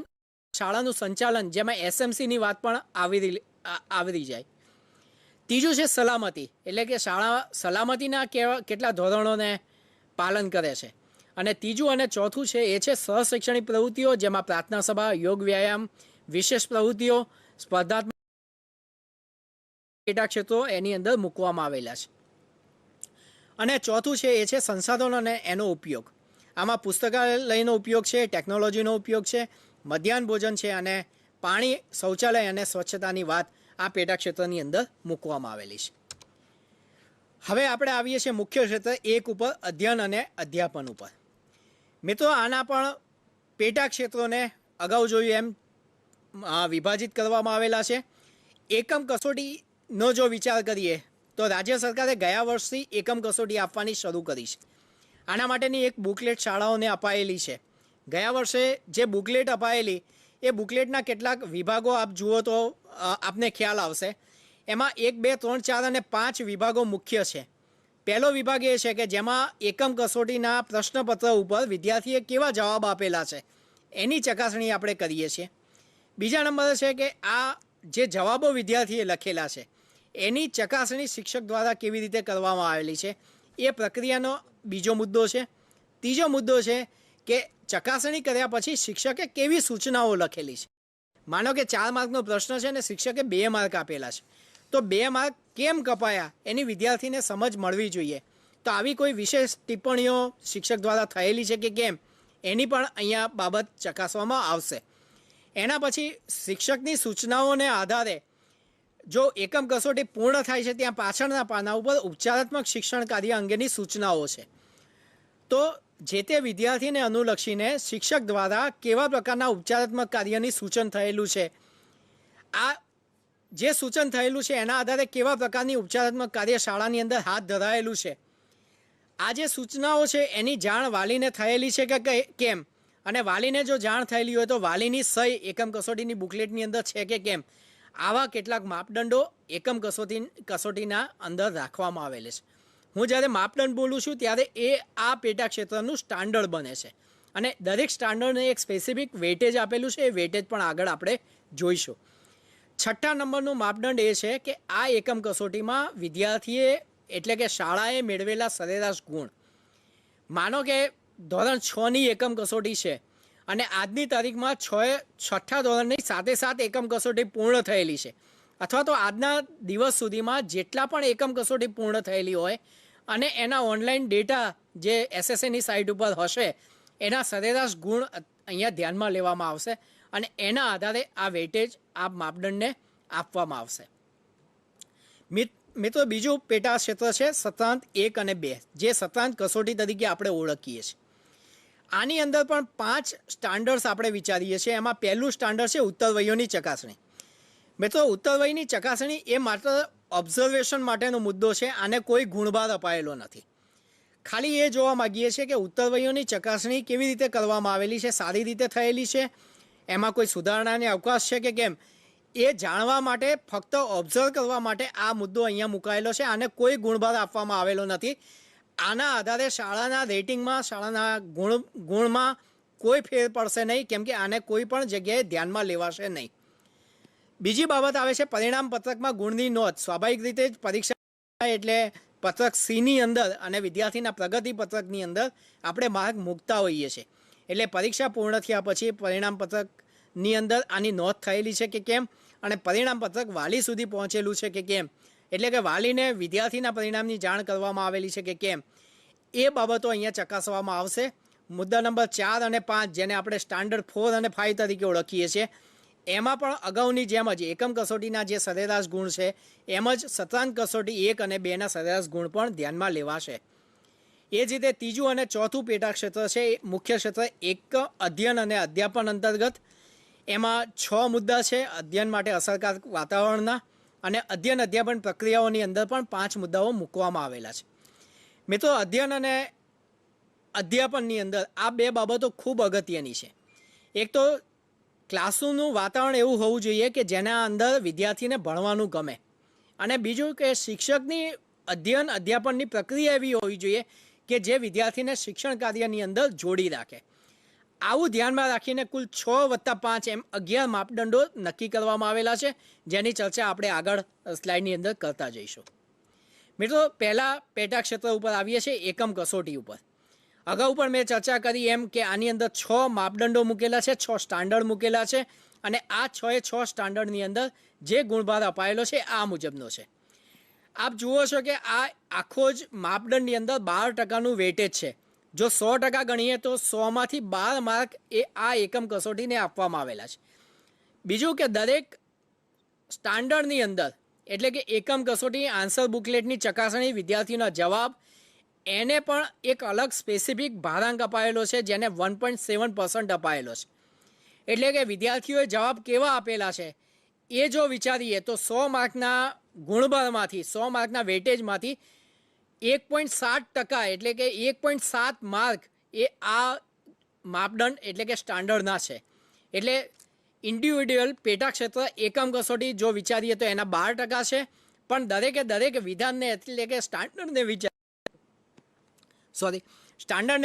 શાળાનું સંચાલન, જેમાં એસએમસીની વાત પણ આવરી જાય. ત્રીજું છે સલામતી, એટલે કે શાળા સલામતીના કેટલા ધોરણોને પાલન કરે છે. અને ત્રીજું અને ચોથું છે એ છે સહશૈક્ષણિક પ્રવૃત્તિઓ, જેમાં પ્રાર્થના સભા, યોગ, વ્યાયામ, વિશેષ પ્રવૃત્તિઓ, સ્પર્ધાત્મક પેટા ક્ષેત્રો એની અંદર મૂકવામાં આવેલા છે. અને ચોથું છે એ છે સંસાધનો અને એનો ઉપયોગ. આમાં પુસ્તકાલયનો ઉપયોગ છે, ટેકનોલોજીનો ઉપયોગ છે, મધ્યાહન ભોજન છે અને પાણી, શૌચાલય અને સ્વચ્છતાની વાત આ પેટા ક્ષેત્રની અંદર મૂકવામાં આવેલી છે. હવે આપણે આવીએ છીએ મુખ્ય ક્ષેત્ર 1 ઉપર, અધ્યયન અને અધ્યાપન ઉપર. મિત્રો, આના પણ પેટા ક્ષેત્રોને અગાઉ જોયું એમ વિભાજિત કરવામાં આવેલા છે. એકમ કસોટીનો જો વિચાર કરીએ તો રાજ્ય સરકારે ગયા વર્ષથી એકમ કસોટી આપવાની શરૂ કરી છે. આના માટેની એક બુકલેટ શાળાઓને અપાયેલી છે. ગયા વર્ષે જે બુકલેટ અપાયેલી એ બુકલેટના કેટલાક વિભાગો આપ જુઓ તો આપને ખ્યાલ આવશે. એમાં 1, 2, 3, 4 અને 5 વિભાગો મુખ્ય છે. પહેલો વિભાગ એ છે કે જેમાં એકમ કસોટીના પ્રશ્નપત્ર ઉપર વિદ્યાર્થીએ કેવા જવાબ આપેલા છે એની ચકાસણી આપણે કરીએ છીએ. બીજા નંબરે છે કે આ જે જવાબો વિદ્યાર્થીએ લખેલા છે એની ચકાસણી શિક્ષક દ્વારા કેવી રીતે કરવામાં આવેલી છે એ પ્રક્રિયાનો બીજો મુદ્દો છે. ત્રીજો મુદ્દો છે કે ચકાસણી કર્યા પછી શિક્ષકે કેવી સૂચનાઓ લખેલી છે. માનો કે 4 માર્કનો પ્રશ્ન છે અને શિક્ષકે 2 માર્ક આપેલા છે, તો 2 માર્ક કેમ કપાયા એની વિદ્યાર્થીને સમજ મળવી જોઈએ. તો આવી કોઈ વિશેષ ટિપ્પણીઓ શિક્ષક દ્વારા થયેલી છે કે કેમ એની પણ અહીંયા બાબત ચકાસવામાં આવશે. એના પછી શિક્ષકની સૂચનાઓને આધારે જો એકમ કસોટી પૂર્ણ થાય છે ત્યાં પાછળના પાના ઉપર ઉપચારાત્મક શિક્ષણ કાર્ય અંગેની સૂચનાઓ છે. તો જે તે વિદ્યાર્થીને અનુલક્ષીને શિક્ષક દ્વારા કેવા પ્રકારના ઉપચારાત્મક કાર્યની સૂચન થયેલું છે, આ જે સૂચન થયેલું છે એના આધારે કેવા પ્રકારની ઉપચારાત્મક કાર્ય શાળાની અંદર હાથ ધરાયેલું છે, આ જે સૂચનાઓ છે એની જાણ વાલીને થયેલી છે કે કેમ, અને વાલીને જો જાણ થયેલી હોય તો વાલીની સહી એકમ કસોટીની બુકલેટની અંદર છે કે કેમ, આવા કેટલાક માપદંડો એકમ કસોટીના અંદર રાખવામાં આવેલા છે. હું જ્યારે માપદંડ બોલું છું ત્યારે એ આ પેટા ક્ષેત્રનું સ્ટાન્ડર્ડ બને છે અને દરેક સ્ટાન્ડર્ડને એક સ્પેસિફિક વેટેજ આપેલું છે. એ વેટેજ પણ આગળ આપણે જોઈશું. 6થા નંબરનું માપદંડ એ છે કે આ એકમ કસોટીમાં વિદ્યાર્થીએ એટલે કે શાળાએ મેળવેલા સરેરાશ ગુણ. માનો કે ધોરણ 6ની એકમ કસોટી છે અને આજની તારીખમાં 6થા ધોરણની સાથે એકમ કસોટી પૂર્ણ થયેલી છે, અથવા તો આજના દિવસ સુધીમાં જેટલા પણ એકમ કસોટી પૂર્ણ થયેલી હોય અને એના ઓનલાઈન ડેટા જે SSAની સાઇટ ઉપર હશે એના સરેરાશ ગુણ અહીંયા ધ્યાનમાં લેવામાં આવશે અને એના આધારે આ વેટેજ આ માપદંડને આપવામાં આવશે. મિત્રો, બીજું પેટા ક્ષેત્ર છે સત્રાંત 1 અને 2, જે સત્રાંત કસોટી તરીકે આપણે ઓળખીએ છીએ. આની અંદર પણ 5 સ્ટાન્ડર્ડ્સ આપણે વિચારીએ છીએ. એમાં પહેલું સ્ટાન્ડર્ડ છે ઉત્તરવય્યોની ચકાસણી. મિત્રો, ઉત્તરવયની ચકાસણી એ માત્ર ઓબ્ઝર્વેશન માટેનો મુદ્દો છે. આને કોઈ ગુણભાર અપાયેલો નથી. ખાલી એ જોવા માગીએ છીએ કે ઉત્તરવય્યોની ચકાસણી કેવી રીતે કરવામાં આવેલી છે, સારી રીતે થયેલી છે, એમાં કોઈ સુધારણાને અવકાશ છે કે કેમ, એ જાણવા માટે ફક્ત ઓબ્ઝર્વ કરવા માટે આ મુદ્દો અહીંયા મુકાયેલો છે. આને કોઈ ગુણભાર આપવામાં આવેલો નથી. આના આધારે શાળાના રેટિંગમાં, શાળાના ગુણમાં કોઈ ફેર પડશે નહીં, કેમ કે આને કોઈ પણ જગ્યાએ ધ્યાનમાં લેવાશે નહીં. બીજી બાબત આવે છે પરિણામ પત્રકમાં ગુણની નોંધ. સ્વાભાવિક રીતે જ પરીક્ષા એટલે પત્રક Cની અંદર અને વિદ્યાર્થીના પ્રગતિ પત્રકની અંદર આપણે માર્ક મૂકતા હોઈએ છીએ. એટલે પરીક્ષા પૂર્ણ થયા પછી પરિણામ પત્રકની અંદર આની નોંધ થયેલી છે કે કેમ અને પરિણામ પત્રક વાલી સુધી પહોંચેલું છે કે કેમ, એટલે કે વાલીને વિદ્યાર્થીના પરિણામની જાણ કરવામાં આવેલી છે કે કેમ, એ બાબતો અહીંયા ચકાસવામાં આવશે. મુદ્દા નંબર 4 અને 5 જેને આપણે સ્ટાન્ડર્ડ 4 અને 5 તરીકે ઓળખીએ છીએ, એમાં પણ અગાઉની જેમ જ એકમ કસોટીના જે સરેરાશ ગુણ છે એમ જ સત્રાંત કસોટી 1 અને 2ના સરેરાશ ગુણ પણ ધ્યાનમાં લેવાશે. એ જ રીતે ત્રીજું અને ચોથું પેટા ક્ષેત્ર છે એ મુખ્ય ક્ષેત્ર એક અધ્યયન અને અધ્યાપન અંતર્ગત. એમાં 6 મુદ્દા છે અધ્યયન માટે અસરકારક વાતાવરણના, અને અધ્યયન અધ્યાપન પ્રક્રિયાઓની અંદર પણ 5 મુદ્દાઓ મૂકવામાં આવેલા છે. મિત્રો, અધ્યયન અને અધ્યાપનની અંદર આ 2 બાબતો ખૂબ અગત્યની છે. એક તો ક્લાસરૂમનું વાતાવરણ એવું હોવું જોઈએ કે જેના અંદર વિદ્યાર્થીને ભણવાનું ગમે, અને બીજું કે શિક્ષકની અધ્યયન અધ્યાપનની પ્રક્રિયા એવી હોવી જોઈએ કે જે વિદ્યાર્થીને શિક્ષણ કાર્યની અંદર જોડી રાખે. આવું ધ્યાનમાં રાખીને કુલ 6+5 એમ 11 માપદંડો નક્કી કરવામાં આવેલા છે, જેની ચર્ચા આપણે આગળ સ્લાઇડની અંદર કરતા જઈશું. મિત્રો, પહેલા પેટા ક્ષેત્ર ઉપર આવીએ છીએ એકમ કસોટી ઉપર. અગાઉ પણ મેં ચર્ચા કરી એમ કે આની અંદર 6 માપદંડો મૂકેલા છે, 6 સ્ટાન્ડર્ડ મૂકેલા છે, અને આ 6 સ્ટાન્ડર્ડની અંદર જે ગુણભાર અપાયેલો છે આ મુજબનો છે. આપ જુઓ છો કે આ આખો જ માપદંડની અંદર 12%નું વેટેજ છે. જો 100% ગણીએ તો 100માંથી 12 માર્ક એ આ એકમ કસોટીને આપવામાં આવેલા છે. બીજું કે દરેક સ્ટાન્ડર્ડની અંદર એટલે કે એકમ કસોટી આન્સર બુકલેટની ચકાસણી, વિદ્યાર્થીનો જવાબ, એને પણ એક અલગ સ્પેસિફિક ભારાંક અપાયેલો છે, જેને 1.7% અપાયેલો છે. એટલે કે વિદ્યાર્થીઓએ જવાબ કેવા આપેલા છે એ જો વિચારીએ તો 100 માર્કના ગુણભારમાંથી, 100 માર્કના વેટેજમાંથી 1.7% એટલે કે 1.7 માર્ક એ આ માપદંડ એટલે કે સ્ટાન્ડર્ડના છે. એટલે ઇન્ડિવિડ્યુઅલ પેટા ક્ષેત્ર એકમ કસોટી જો વિચારીએ તો એના 12% છે, પણ દરેક વિધાનને એટલે કે સ્ટાન્ડર્ડને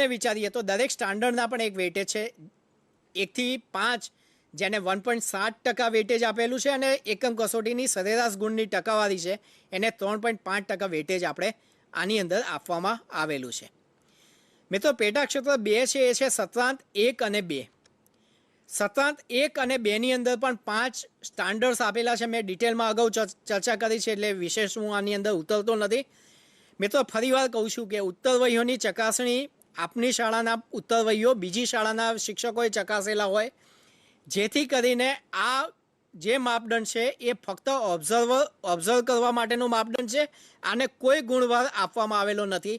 વિચારીએ તો દરેક સ્ટાન્ડર્ડના પણ એક વેટેજ છે 1 થી 5, જેને 1.7% વેટેજ આપેલું છે, અને એકમ કસોટીની સરેરાશ ગુણની ટકાવારી છે એને 3.5% વેટેજ આપણે આની અંદર આપવામાં આવેલું છે. મિત્રો, પેટા ક્ષેત્ર 2 છે એ છે સત્રાંત 1 અને 2. સત્રાંત 1 અને 2ની અંદર પણ 5 સ્ટાન્ડર્ડ્સ આપેલા છે. મેં ડિટેલમાં અગાઉ ચર્ચા કરી છે, એટલે વિશેષ હું આની અંદર ઉતરતો નથી. મિત્રો, ફરીવાર કહું છું કે ઉત્તરવહીઓની ચકાસણી આપની શાળાના ઉત્તરવહીઓ બીજી શાળાના શિક્ષકોએ ચકાસેલા હોય, જેથી કરીને આ જે માપદંડ છે એ ફક્ત ઓબ્ઝર્વ કરવા માટેનો માપદંડ છે. આને કોઈ ગુણભાર આપવામાં આવેલો નથી.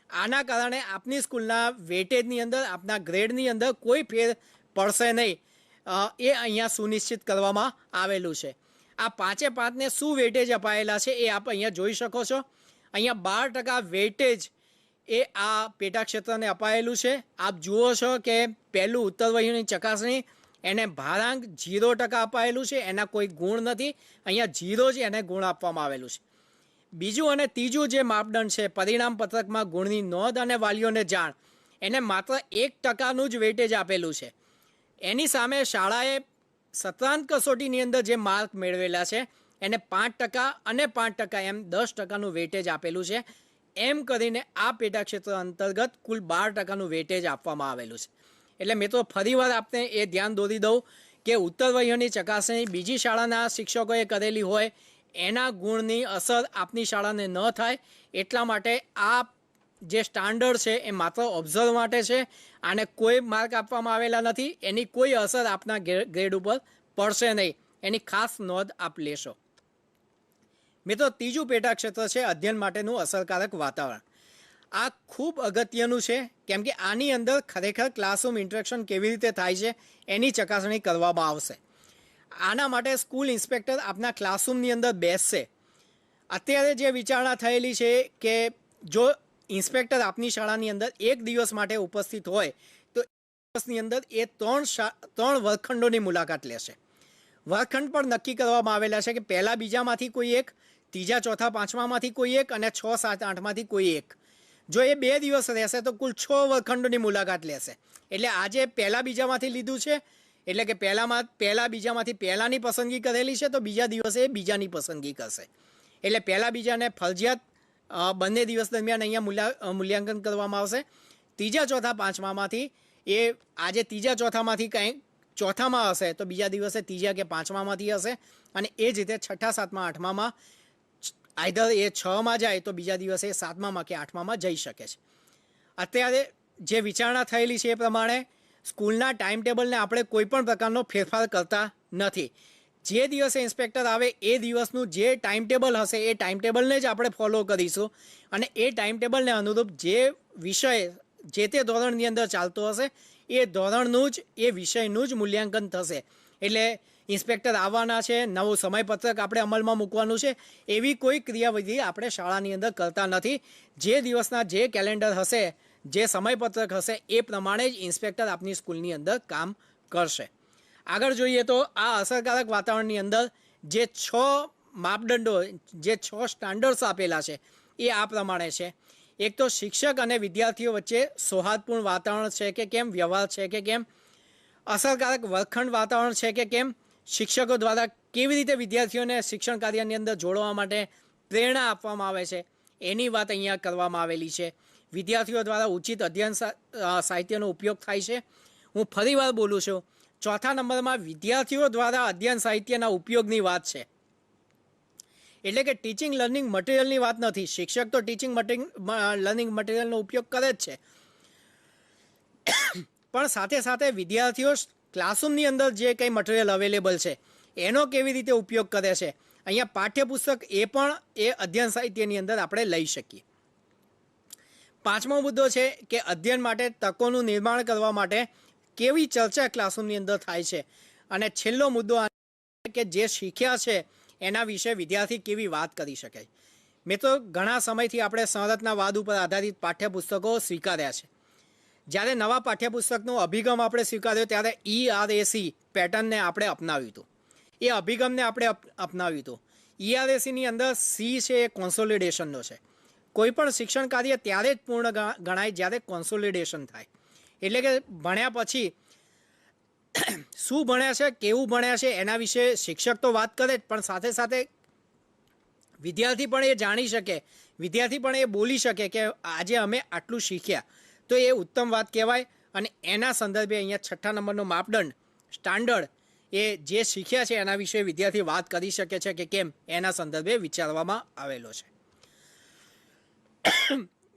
આના કારણે આપની સ્કૂલના વેટેજની અંદર, આપના ગ્રેડની અંદર કોઈ ફેર પડશે નહીં, એ અહીંયા સુનિશ્ચિત કરવામાં આવેલું છે. આ 5/5ને શું વેટેજ અપાયેલા છે એ આપ અહીંયા જોઈ શકો છો. અહીંયા 12% વેટેજ એ આ પેટા ક્ષેત્રને અપાયેલું છે. આપ જુઓ છો કે પહેલું ઉત્તરવહીઓની ચકાસણી એને ભારાંક 0% અપાયેલું છે, એના કોઈ ગુણ નથી. અહીંયા 0 છે એને ગુણ આપવામાં આવેલું છે. બીજું અને ત્રીજું જે માપદંડ છે પરિણામ પત્રકમાં ગુણની નોંધ અને વાલીઓને જાણ, એને માત્ર 1%નું જ વેટેજ આપેલું છે. એની સામે શાળાએ સત્રાંત કસોટીની અંદર જે માર્ક મેળવેલા છે એને 5% અને 5% એમ 10%નું વેટેજ આપેલું છે. એમ કરીને આ પેટા ક્ષેત્ર અંતર્ગત કુલ 12%નું વેટેજ આપવામાં આવેલું છે. એટલે મિત્રો, ફરીવાર આપને એ ધ્યાન દોરી દઉં કે ઉત્તરવહીઓની ચકાસણી બીજી શાળાના શિક્ષકોએ કરેલી હોય એના ગુણની અસર આપની શાળાને ન થાય, એટલા માટે આ જે સ્ટાન્ડર્ડ છે એ માત્ર ઓબ્ઝર્વ માટે છે. આને કોઈ માર્ક આપવામાં આવેલા નથી. એની કોઈ અસર આપના ગ્રેડ ઉપર પડશે નહીં, એની ખાસ નોંધ આપ લેશો. મિત્રો, ત્રીજું પેટા ક્ષેત્ર છે અધ્યયન માટેનું અસરકારક વાતાવરણ. આ ખૂબ અગત્યનું છે, કેમ કે આની અંદર ખરેખર ક્લાસરૂમ ઇન્ટરેક્શન કેવી રીતે થાય છે એની ચકાસણી કરવામાં આવશે. આના માટે સ્કૂલ ઇન્સ્પેક્ટર આપના ક્લાસરૂમની અંદર બેસશે. અત્યારે જે વિચારણા થયેલી છે કે જો ઇન્સ્પેક્ટર આપની શાળાની અંદર 1 દિવસ માટે ઉપસ્થિત હોય તો દિવસની અંદર એ 3 વર્ગખંડોની મુલાકાત લેશે. વર્ગખંડ પણ નક્કી કરવામાં આવેલા છે કે પહેલા બીજામાંથી કોઈ એક, ત્રીજા ચોથા પાંચમામાંથી કોઈ એક, અને 6, 7, 8માંથી કોઈ એક. જો એ 2 દિવસ રહેશે તો કુલ 6 વર્ગખંડોની મુલાકાત લેશે. એટલે આજે પહેલા બીજામાંથી લીધું છે, એટલે કે પહેલા બીજામાંથી પહેલાની પસંદગી કરેલી છે, તો બીજા દિવસે એ બીજાની પસંદગી કરશે. એટલે પહેલા બીજાને ફરજિયાત બંને દિવસ દરમિયાન અહીંયા મૂલ્યાંકન કરવામાં આવશે. ત્રીજા ચોથા પાંચમામાંથી એ આજે ત્રીજા ચોથામાંથી કંઈ ચોથામાં હશે તો બીજા દિવસે ત્રીજા કે પાંચમામાંથી હશે, અને એ જ રીતે છઠ્ઠા, સાતમા, આઠમામાં આઈધર એ 6માં જાય તો બીજા દિવસે 7મામાં કે 8મામાં જઈ શકે છે. અત્યારે જે વિચારણા થયેલી છે એ પ્રમાણે સ્કૂલના ટાઈમ ટેબલને આપણે કોઈ પણ પ્રકારનો ફેરફાર કરતા નથી. જે દિવસે ઇન્સ્પેક્ટર આવે એ દિવસનું જે ટાઈમ ટેબલ હશે એ ટાઈમ ટેબલને જ આપણે ફોલો કરીશું અને એ ટાઈમ ટેબલને અનુરૂપ જે વિષય જે તે ધોરણની અંદર ચાલતો હશે એ ધોરણનું જ એ વિષયનું જ મૂલ્યાંકન થશે. એટલે ઇન્સ્પેક્ટર આવવાના છે, નવું સમયપત્રક આપણે અમલમાં મૂકવાનું છે, એવી કોઈ ક્રિયાવિધિ આપણે શાળાની અંદર કરતા નથી. જે દિવસના જે કેલેન્ડર હશે, જે સમયપત્રક હશે એ પ્રમાણે જ ઇન્સ્પેક્ટર આપની સ્કૂલની અંદર કામ કરશે. આગળ જોઈએ તો આ અસરકારક વાતાવરણની અંદર જે 6 માપદંડો, જે 6 સ્ટાન્ડર્ડ્સ આપેલા છે એ આ પ્રમાણે છે. એક તો શિક્ષક અને વિદ્યાર્થીઓ વચ્ચે સૌહાર્દપૂર્ણ વાતાવરણ છે કે કેમ, વ્યવહાર છે કે કેમ, અસરકારક વર્ગખંડ વાતાવરણ છે કે કેમ, શિક્ષકો દ્વારા કેવી રીતે વિદ્યાર્થીઓને શિક્ષણ કાર્યની અંદર જોડવા માટે પ્રેરણા આપવામાં આવે છે એની વાત અહીંયા કરવામાં આવેલી છે. વિદ્યાર્થીઓ દ્વારા ઉચિત અધ્યયન સાહિત્યનો ઉપયોગ થાય છે. હું ફરીવાર બોલું છું, 4થા નંબરમાં વિદ્યાર્થીઓ દ્વારા અધ્યયન સાહિત્યના ઉપયોગની વાત છે. એટલે કે ટીચિંગ લર્નિંગ મટીરિયલની વાત નથી. શિક્ષક તો ટીચિંગ લર્નિંગ મટીરિયલનો ઉપયોગ કરે જ છે, પણ સાથે સાથે વિદ્યાર્થીઓ ક્લાસરૂમની અંદર જે કંઈ મટીરિયલ અવેલેબલ છે એનો કેવી રીતે ઉપયોગ કરે છે. અહીંયા પાઠ્યપુસ્તક એ પણ એ અધ્યયન સાહિત્યની અંદર આપણે લઈ શકીએ. 5મો મુદ્દો છે કે અધ્યયન માટે તકોનું નિર્માણ કરવા માટે કેવી ચર્ચા ક્લાસરૂમની અંદર થાય છે. અને છેલ્લો મુદ્દો કે જે શીખ્યા છે એના વિશે વિદ્યાર્થી કેવી વાત કરી શકે. મિત્રો, ઘણા સમયથી આપણે સંરચનાવાદ ઉપર આધારિત પાઠ્યપુસ્તકો સ્વીકાર્યા છે. જ્યારે નવા પાઠ્યપુસ્તકનો અભિગમ આપણે સ્વીકાર્યો ત્યારે ERAC પેટર્નને આપણે અપનાવ્યું હતું. એ અભિગમને આપણે અપનાવ્યું હતું. ERACની અંદર સી છે એ કોન્સોલિડેશનનો છે. કોઈ પણ શિક્ષણ કાર્ય ત્યારે જ પૂર્ણ ગણાય જ્યારે કોન્સોલિડેશન થાય. એટલે કે ભણ્યા પછી શું ભણ્યા છે, કેવું ભણ્યા છે એના વિશે શિક્ષક તો વાત કરે જ, પણ સાથે સાથે વિદ્યાર્થી પણ એ જાણી શકે, વિદ્યાર્થી પણ એ બોલી શકે કે આજે અમે આટલું શીખ્યા. તો એ ઉત્તમ વાત કહેવાય. અને એના સંદર્ભે અહીંયા 6થા નંબરનો માપદંડ સ્ટાન્ડર્ડ એ જે શીખ્યા છે એના વિશે વિદ્યાર્થી વાત કરી શકે છે કે કેમ, એના સંદર્ભે વિચારવામાં આવેલો છે.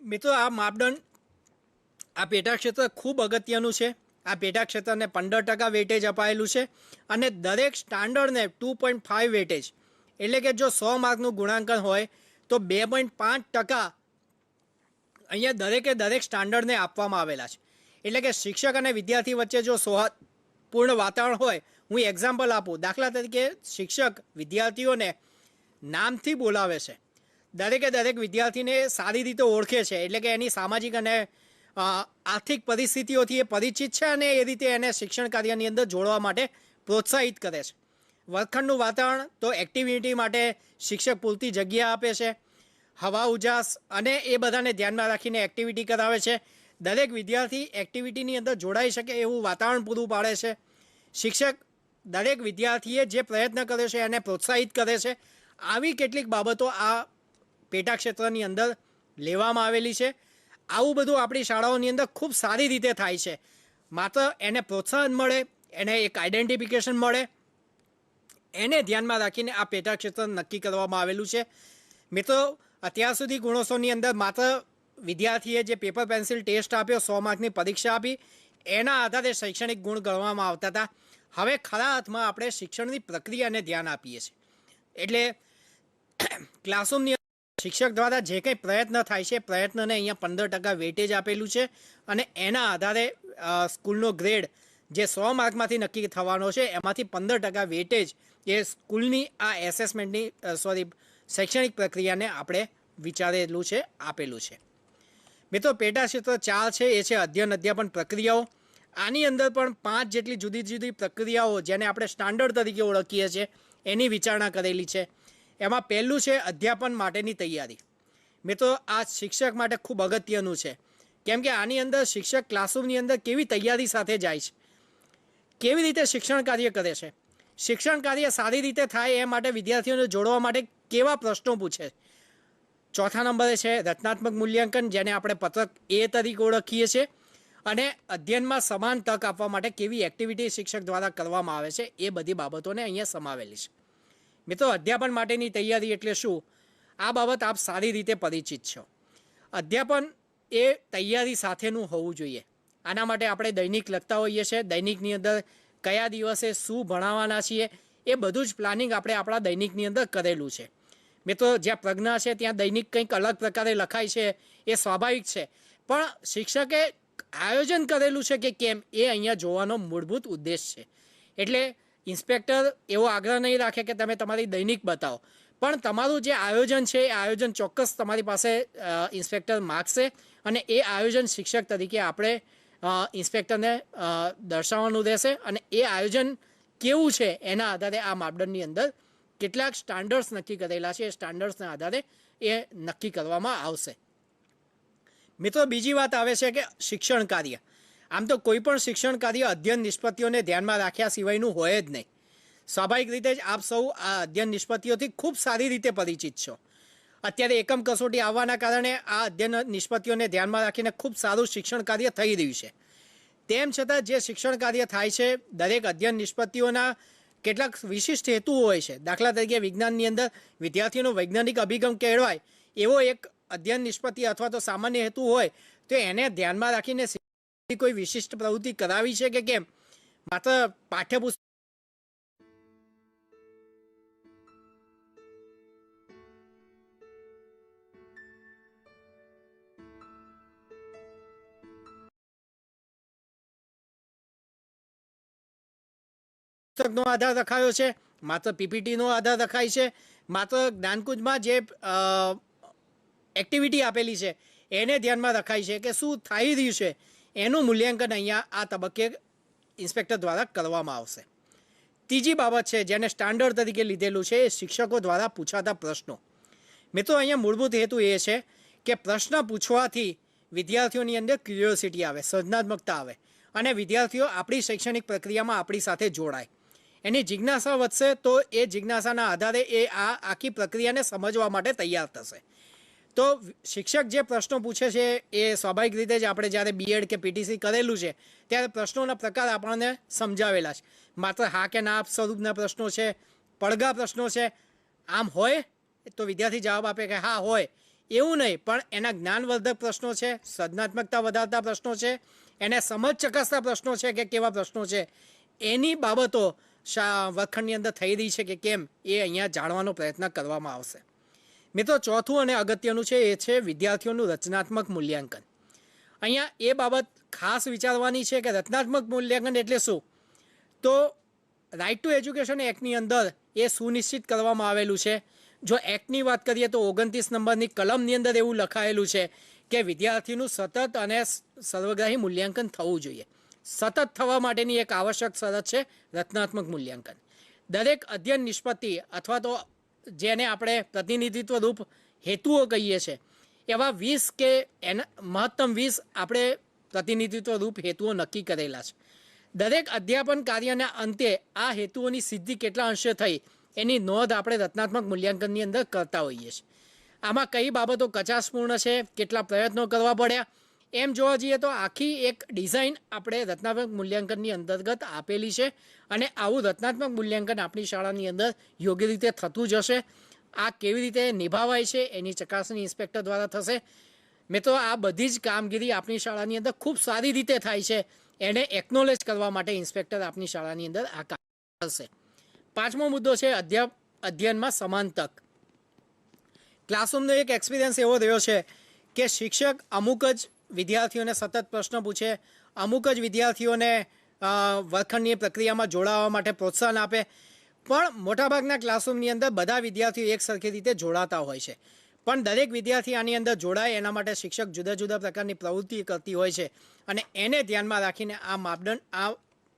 મિત્રો, આ માપદંડ, આ પેટાક્ષેત્ર ખૂબ અગત્યનું છે. આ પેટાક્ષેત્રને 15% વેટેજ અપાયેલું છે અને દરેક સ્ટાન્ડર્ડને 2.5 વેટેજ, એટલે કે જો 100 માર્કનું ગુણાંકન હોય તો 2.5% અહીંયા દરેકે દરેક સ્ટાન્ડર્ડને આપવામાં આવેલા છે. એટલે કે શિક્ષક અને વિદ્યાર્થી વચ્ચે જો સૌહાર્દપૂર્ણ વાતાવરણ હોય, હું એક્ઝામ્પલ આપું, દાખલા તરીકે શિક્ષક વિદ્યાર્થીઓને નામથી બોલાવે છે, દરેકે દરેક વિદ્યાર્થીને સારી રીતે ઓળખે છે, એટલે કે એની સામાજિક અને આર્થિક પરિસ્થિતિઓથી એ પરિચિત છે અને એ રીતે એને શિક્ષણ કાર્યની અંદર જોડવા માટે પ્રોત્સાહિત કરે છે. વર્ગખંડનું વાતાવરણ તો એક્ટિવિટી માટે શિક્ષક પૂરતી જગ્યા આપે છે, હવા ઉજાસ અને એ બધાને ધ્યાનમાં રાખીને એક્ટિવિટી કરાવે છે. દરેક વિદ્યાર્થી એક્ટિવિટીની અંદર જોડાઈ શકે એવું વાતાવરણ પૂરું પાડે છે. શિક્ષક દરેક વિદ્યાર્થીએ જે પ્રયત્ન કર્યો છે એને પ્રોત્સાહિત કરે છે. આવી કેટલીક બાબતો આ પેટાક્ષેત્રની અંદર લેવામાં આવેલી છે. આવું બધું આપણી શાળાઓની અંદર ખૂબ સારી રીતે થાય છે. માત્ર એને પ્રોત્સાહન મળે, એને એક આઈડેન્ટિફિકેશન મળે, એને ધ્યાનમાં રાખીને આ પેટાક્ષેત્ર નક્કી કરવામાં આવેલું છે. મિત્રો, અત્યાર સુધી ગુણોત્સવની અંદર માત્ર વિદ્યાર્થીએ જે પેપર પેન્સિલ ટેસ્ટ આપ્યો, 100 માર્કની પરીક્ષા આપી, એના આધારે શૈક્ષણિક ગુણ ગણવામાં આવતા હતા. હવે ખરા અર્થમાં આપણે શિક્ષણની પ્રક્રિયાને ધ્યાન આપીએ છીએ. એટલે ક્લાસરૂમની શિક્ષક દ્વારા જે કંઈ પ્રયત્ન થાય છે, પ્રયત્નને અહીંયા 15% વેટેજ આપેલું છે અને એના આધારે સ્કૂલનો ગ્રેડ જે 100 માર્કમાંથી નક્કી થવાનો છે એમાંથી 15% વેટેજ એ સ્કૂલની આ એસેસમેન્ટની શૈક્ષણિક પ્રક્રિયાને આપણે વિચારેલું છે, આપેલું છે. મિત્રો, પેટાક્ષેત્ર 4 છે એ છે અધ્યયન અધ્યાપન પ્રક્રિયાઓ. આની અંદર પણ 5 જેટલી જુદી જુદી પ્રક્રિયાઓ, જેને આપણે સ્ટાન્ડર્ડ તરીકે ઓળખીએ છીએ, એની વિચારણા કરેલી છે. એમાં પહેલું છે અધ્યાપન માટેની તૈયારી. મિત્રો, આ શિક્ષક માટે ખૂબ અગત્યનું છે, કેમ કે આની અંદર શિક્ષક ક્લાસરૂમની અંદર કેવી તૈયારી સાથે જાય છે, કેવી રીતે શિક્ષણ કાર્ય કરે છે, શિક્ષણ કાર્ય સારી રીતે થાય એ માટે વિદ્યાર્થીઓને જોડવા માટે કેવા પ્રશ્નો પૂછે. 4થા નંબરે છે રચનાત્મક મૂલ્યાંકન, જેને આપણે પત્રક એ તરીકે ઓળખીએ છીએ, અને અધ્યયનમાં સમાન તક આપવા માટે કેવી એક્ટિવિટી શિક્ષક દ્વારા કરવામાં આવે છે, એ બધી બાબતોને અહીંયા સમાવેલી છે. મિત્રો, અધ્યાપન માટેની તૈયારી એટલે શું, આ બાબત આપ સારી રીતે પરિચિત છો. અધ્યાપન એ તૈયારી સાથેનું હોવું જોઈએ. આના માટે આપણે દૈનિક લખતા હોઈએ છીએ. દૈનિકની અંદર કયા દિવસે શું ભણાવવાના છીએ એ બધું જ પ્લાનિંગ આપણે આપણા દૈનિકની અંદર કરેલું છે. મિત્રો, જ્યાં પ્રજ્ઞા છે ત્યાં દૈનિક કંઈક અલગ પ્રકારે લખાય છે એ સ્વાભાવિક છે, પણ શિક્ષકે આયોજન કરેલું છે કે કેમ એ અહીંયા જોવાનો મૂળભૂત ઉદ્દેશ છે. એટલે ઇન્સ્પેક્ટર એવો આગ્રહ નહીં રાખે કે તમે તમારી દૈનિક બતાવો, પણ તમારું જે આયોજન છે એ આયોજન ચોક્કસ તમારી પાસે ઇન્સ્પેક્ટર માગશે અને એ આયોજન શિક્ષક તરીકે આપણે ઇન્સ્પેક્ટરને દર્શાવવાનું રહેશે અને એ આયોજન કેવું છે એના આધારે આ માપદંડની અંદર કેટલાક સ્ટાન્ડર્ડ્સ નક્કી કરેલા છે. એ સ્ટાન્ડર્ડ્સના આધારે એ નક્કી કરવામાં આવશે. મિત્રો, બીજી વાત આવે છે કે શિક્ષણ કાર્ય. આમ તો કોઈ પણ શિક્ષણ કાર્ય અધ્યયન નિષ્પત્તિઓને ધ્યાનમાં રાખ્યા સિવાયનું હોય જ નહીં. સ્વાભાવિક રીતે જ આપ સૌ આ અધ્યયન નિષ્પત્તિઓથી ખૂબ સારી રીતે પરિચિત છો. અત્યારે એકમ કસોટી આવવાના કારણે આ અધ્યયન નિષ્પત્તિઓને ધ્યાનમાં રાખીને ખૂબ સારું શિક્ષણ કાર્ય થઈ રહ્યું છે. તેમ છતાં જે શિક્ષણ કાર્ય થાય છે, દરેક અધ્યયન નિષ્પત્તિઓના કેટલાક વિશિષ્ટ હેતુઓ હોય છે. દાખલા તરીકે વિજ્ઞાનની અંદર વિદ્યાર્થીઓનો વૈજ્ઞાનિક અભિગમ કેળવાય એવો એક અધ્યયન નિષ્પત્તિ અથવા તો સામાન્ય હેતુ હોય તો એને ધ્યાનમાં રાખીને કોઈ વિશિષ્ટ પ્રવૃત્તિ કરાવી છે કે કેમ? માત્ર પાઠ્યપુસ્તક નો આધાર રખાયો છે, માત્ર પીપીટીનો આધાર રખાય છે, માત્ર જ્ઞાનકુંજમાં જે એક્ટિવિટી આપેલી છે એને ધ્યાનમાં રખાય છે કે શું થઈ રહ્યું છે એનું મૂલ્યાંકન અહીંયા આ તબક્કે ઇન્સ્પેક્ટર દ્વારા કરવામાં આવશે. ત્રીજી બાબત છે જેને સ્ટાન્ડર્ડ તરીકે લીધેલું છે એ શિક્ષકો દ્વારા પૂછાતા પ્રશ્નો. મિત્રો, અહીંયા મૂળભૂત હેતુ એ છે કે પ્રશ્ન પૂછવાથી વિદ્યાર્થીઓની અંદર ક્યુરિયોસિટી આવે, સર્જનાત્મકતા આવે અને વિદ્યાર્થીઓ આપણી શૈક્ષણિક પ્રક્રિયામાં આપણી સાથે જોડાય. એની જિજ્ઞાસા વધશે તો એ જિજ્ઞાસાના આધારે એ આ આખી પ્રક્રિયાને સમજવા માટે તૈયાર થશે. તો શિક્ષક જે પ્રશ્નો પૂછે છે એ સ્વાભાવિક રીતે જ આપણે જ્યારે બીએડ કે પીટીસી કરેલું છે ત્યારે પ્રશ્નોના પ્રકાર આપણને સમજાવેલા છે. માત્ર હા કે ના સ્વરૂપના પ્રશ્નો છે, પડઘા પ્રશ્નો છે. આમ હોય તો વિદ્યાર્થી જવાબ આપે કે હા હોય, એવું નહીં, પણ એના જ્ઞાનવર્ધક પ્રશ્નો છે, સર્જનાત્મકતા વધારતા પ્રશ્નો છે, એને સમજ ચકાસતા પ્રશ્નો છે કે કેવા પ્રશ્નો છે, એની બાબતો વર્ગખંડની અંદર થઈ રહી છે કે કેમ એ અહીંયા જાણવાનો પ્રયત્ન કરવામાં આવશે. મિત્રો, ચોથું અને અગત્યનું છે એ છે વિદ્યાર્થીઓનું રચનાત્મક મૂલ્યાંકન. અહીંયા એ બાબત ખાસ વિચારવાની છે કે રચનાત્મક મૂલ્યાંકન એટલે શું? તો રાઇટ ટુ એજ્યુકેશન એક્ટની અંદર એ સુનિશ્ચિત કરવામાં આવેલું છે. જો એક્ટની વાત કરીએ તો 29 નંબરની કલમની અંદર એવું લખાયેલું છે કે વિદ્યાર્થીનું સતત અને સર્વગ્રાહી મૂલ્યાંકન થવું જોઈએ. સતત થવા માટેની એક આવશ્યક શરત છે રચનાત્મક મૂલ્યાંકન. દરેક અધ્યયન નિષ્પત્તિ અથવા તો જેને આપણે પ્રતિનિધિત્વ રૂપ હેતુઓ કહીએ છીએ એવા 20 કે મહત્તમ 20 આપણે પ્રતિનિધિત્વ રૂપ હેતુઓ નક્કી કરેલા છે. દરેક અધ્યાપન કાર્યના અંતે આ હેતુઓની સિદ્ધિ કેટલા અંશે થઈ એની નોંધ આપણે રચનાત્મક મૂલ્યાંકનની અંદર કરતા હોઈએ છીએ. આમાં કઈ બાબતો કચાશપૂર્ણ છે, કેટલા પ્રયત્નો કરવા પડ્યા, એમ જોવા જઈએ તો આખી એક ડિઝાઇન આપણે રચનાત્મક મૂલ્યાંકનની અંતર્ગત આપેલી છે અને આવું રચનાત્મક મૂલ્યાંકન આપણી શાળાની અંદર યોગ્ય રીતે થતું જશે. આ કેવી રીતે નિભાવાય છે એની ચકાસણી ઇન્સ્પેક્ટર દ્વારા થશે. મિત્રો, આ બધી જ કામગીરી આપણી શાળાની અંદર ખૂબ સારી રીતે થાય છે એને એકનોલેજ કરવા માટે ઇન્સ્પેક્ટર આપણી શાળાની અંદર આ કામ કરશે. પાંચમો મુદ્દો છે અધ્યયનમાં સમાન તક. ક્લાસરૂમનો એક એક્સપિરિયન્સ એવો રહ્યો છે કે શિક્ષક અમુક જ વિદ્યાર્થીઓને સતત પ્રશ્ન પૂછે, અમુક જ વિદ્યાર્થીઓને વર્ગખંડની પ્રક્રિયામાં જોડાવા માટે પ્રોત્સાહન આપે, પણ મોટાભાગના ક્લાસરૂમની અંદર બધા વિદ્યાર્થીઓ એક સરખી રીતે જોડાતા હોય છે. પણ દરેક વિદ્યાર્થી આની અંદર જોડાય એના માટે શિક્ષક જુદા જુદા પ્રકારની પ્રવૃત્તિ કરતી હોય છે અને એને ધ્યાનમાં રાખીને આ માપદંડ આ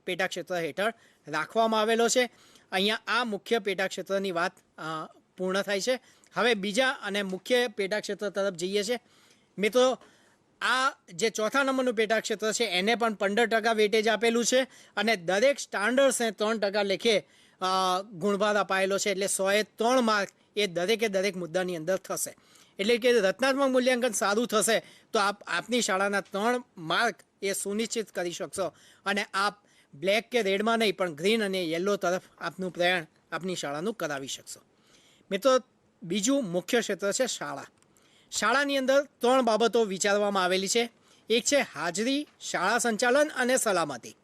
પેટાક્ષેત્ર હેઠળ રાખવામાં આવેલો છે. અહીંયા આ મુખ્ય પેટાક્ષેત્રની વાત પૂર્ણ થાય છે. હવે બીજા અને મુખ્ય પેટાક્ષેત્ર તરફ જઈએ છીએ. મિત્રો, આ જે ચોથા નંબરનું પેટાક્ષેત્ર છે એને પણ 15% વેટેજ આપેલું છે અને દરેક સ્ટાન્ડર્ડ્સને 3% લેખે ગુણભાર અપાયેલો છે. એટલે 103 માર્ક એ દરેકે દરેક મુદ્દાની અંદર થશે. એટલે કે રચનાત્મક મૂલ્યાંકન સારું થશે તો આપની શાળાના 3 માર્ક એ સુનિશ્ચિત કરી શકશો અને આપ બ્લેક કે રેડમાં નહીં પણ ગ્રીન અને યલો તરફ આપનું પ્રયાણ આપની શાળાનું કરાવી શકશો. મિત્રો, બીજું મુખ્ય ક્ષેત્ર છે શાળા. શાળાની અંદર 3 બાબતો વિચારવામાં આવેલી છે. એક છે હાજરી, શાળા સંચાલન અને સલામતી.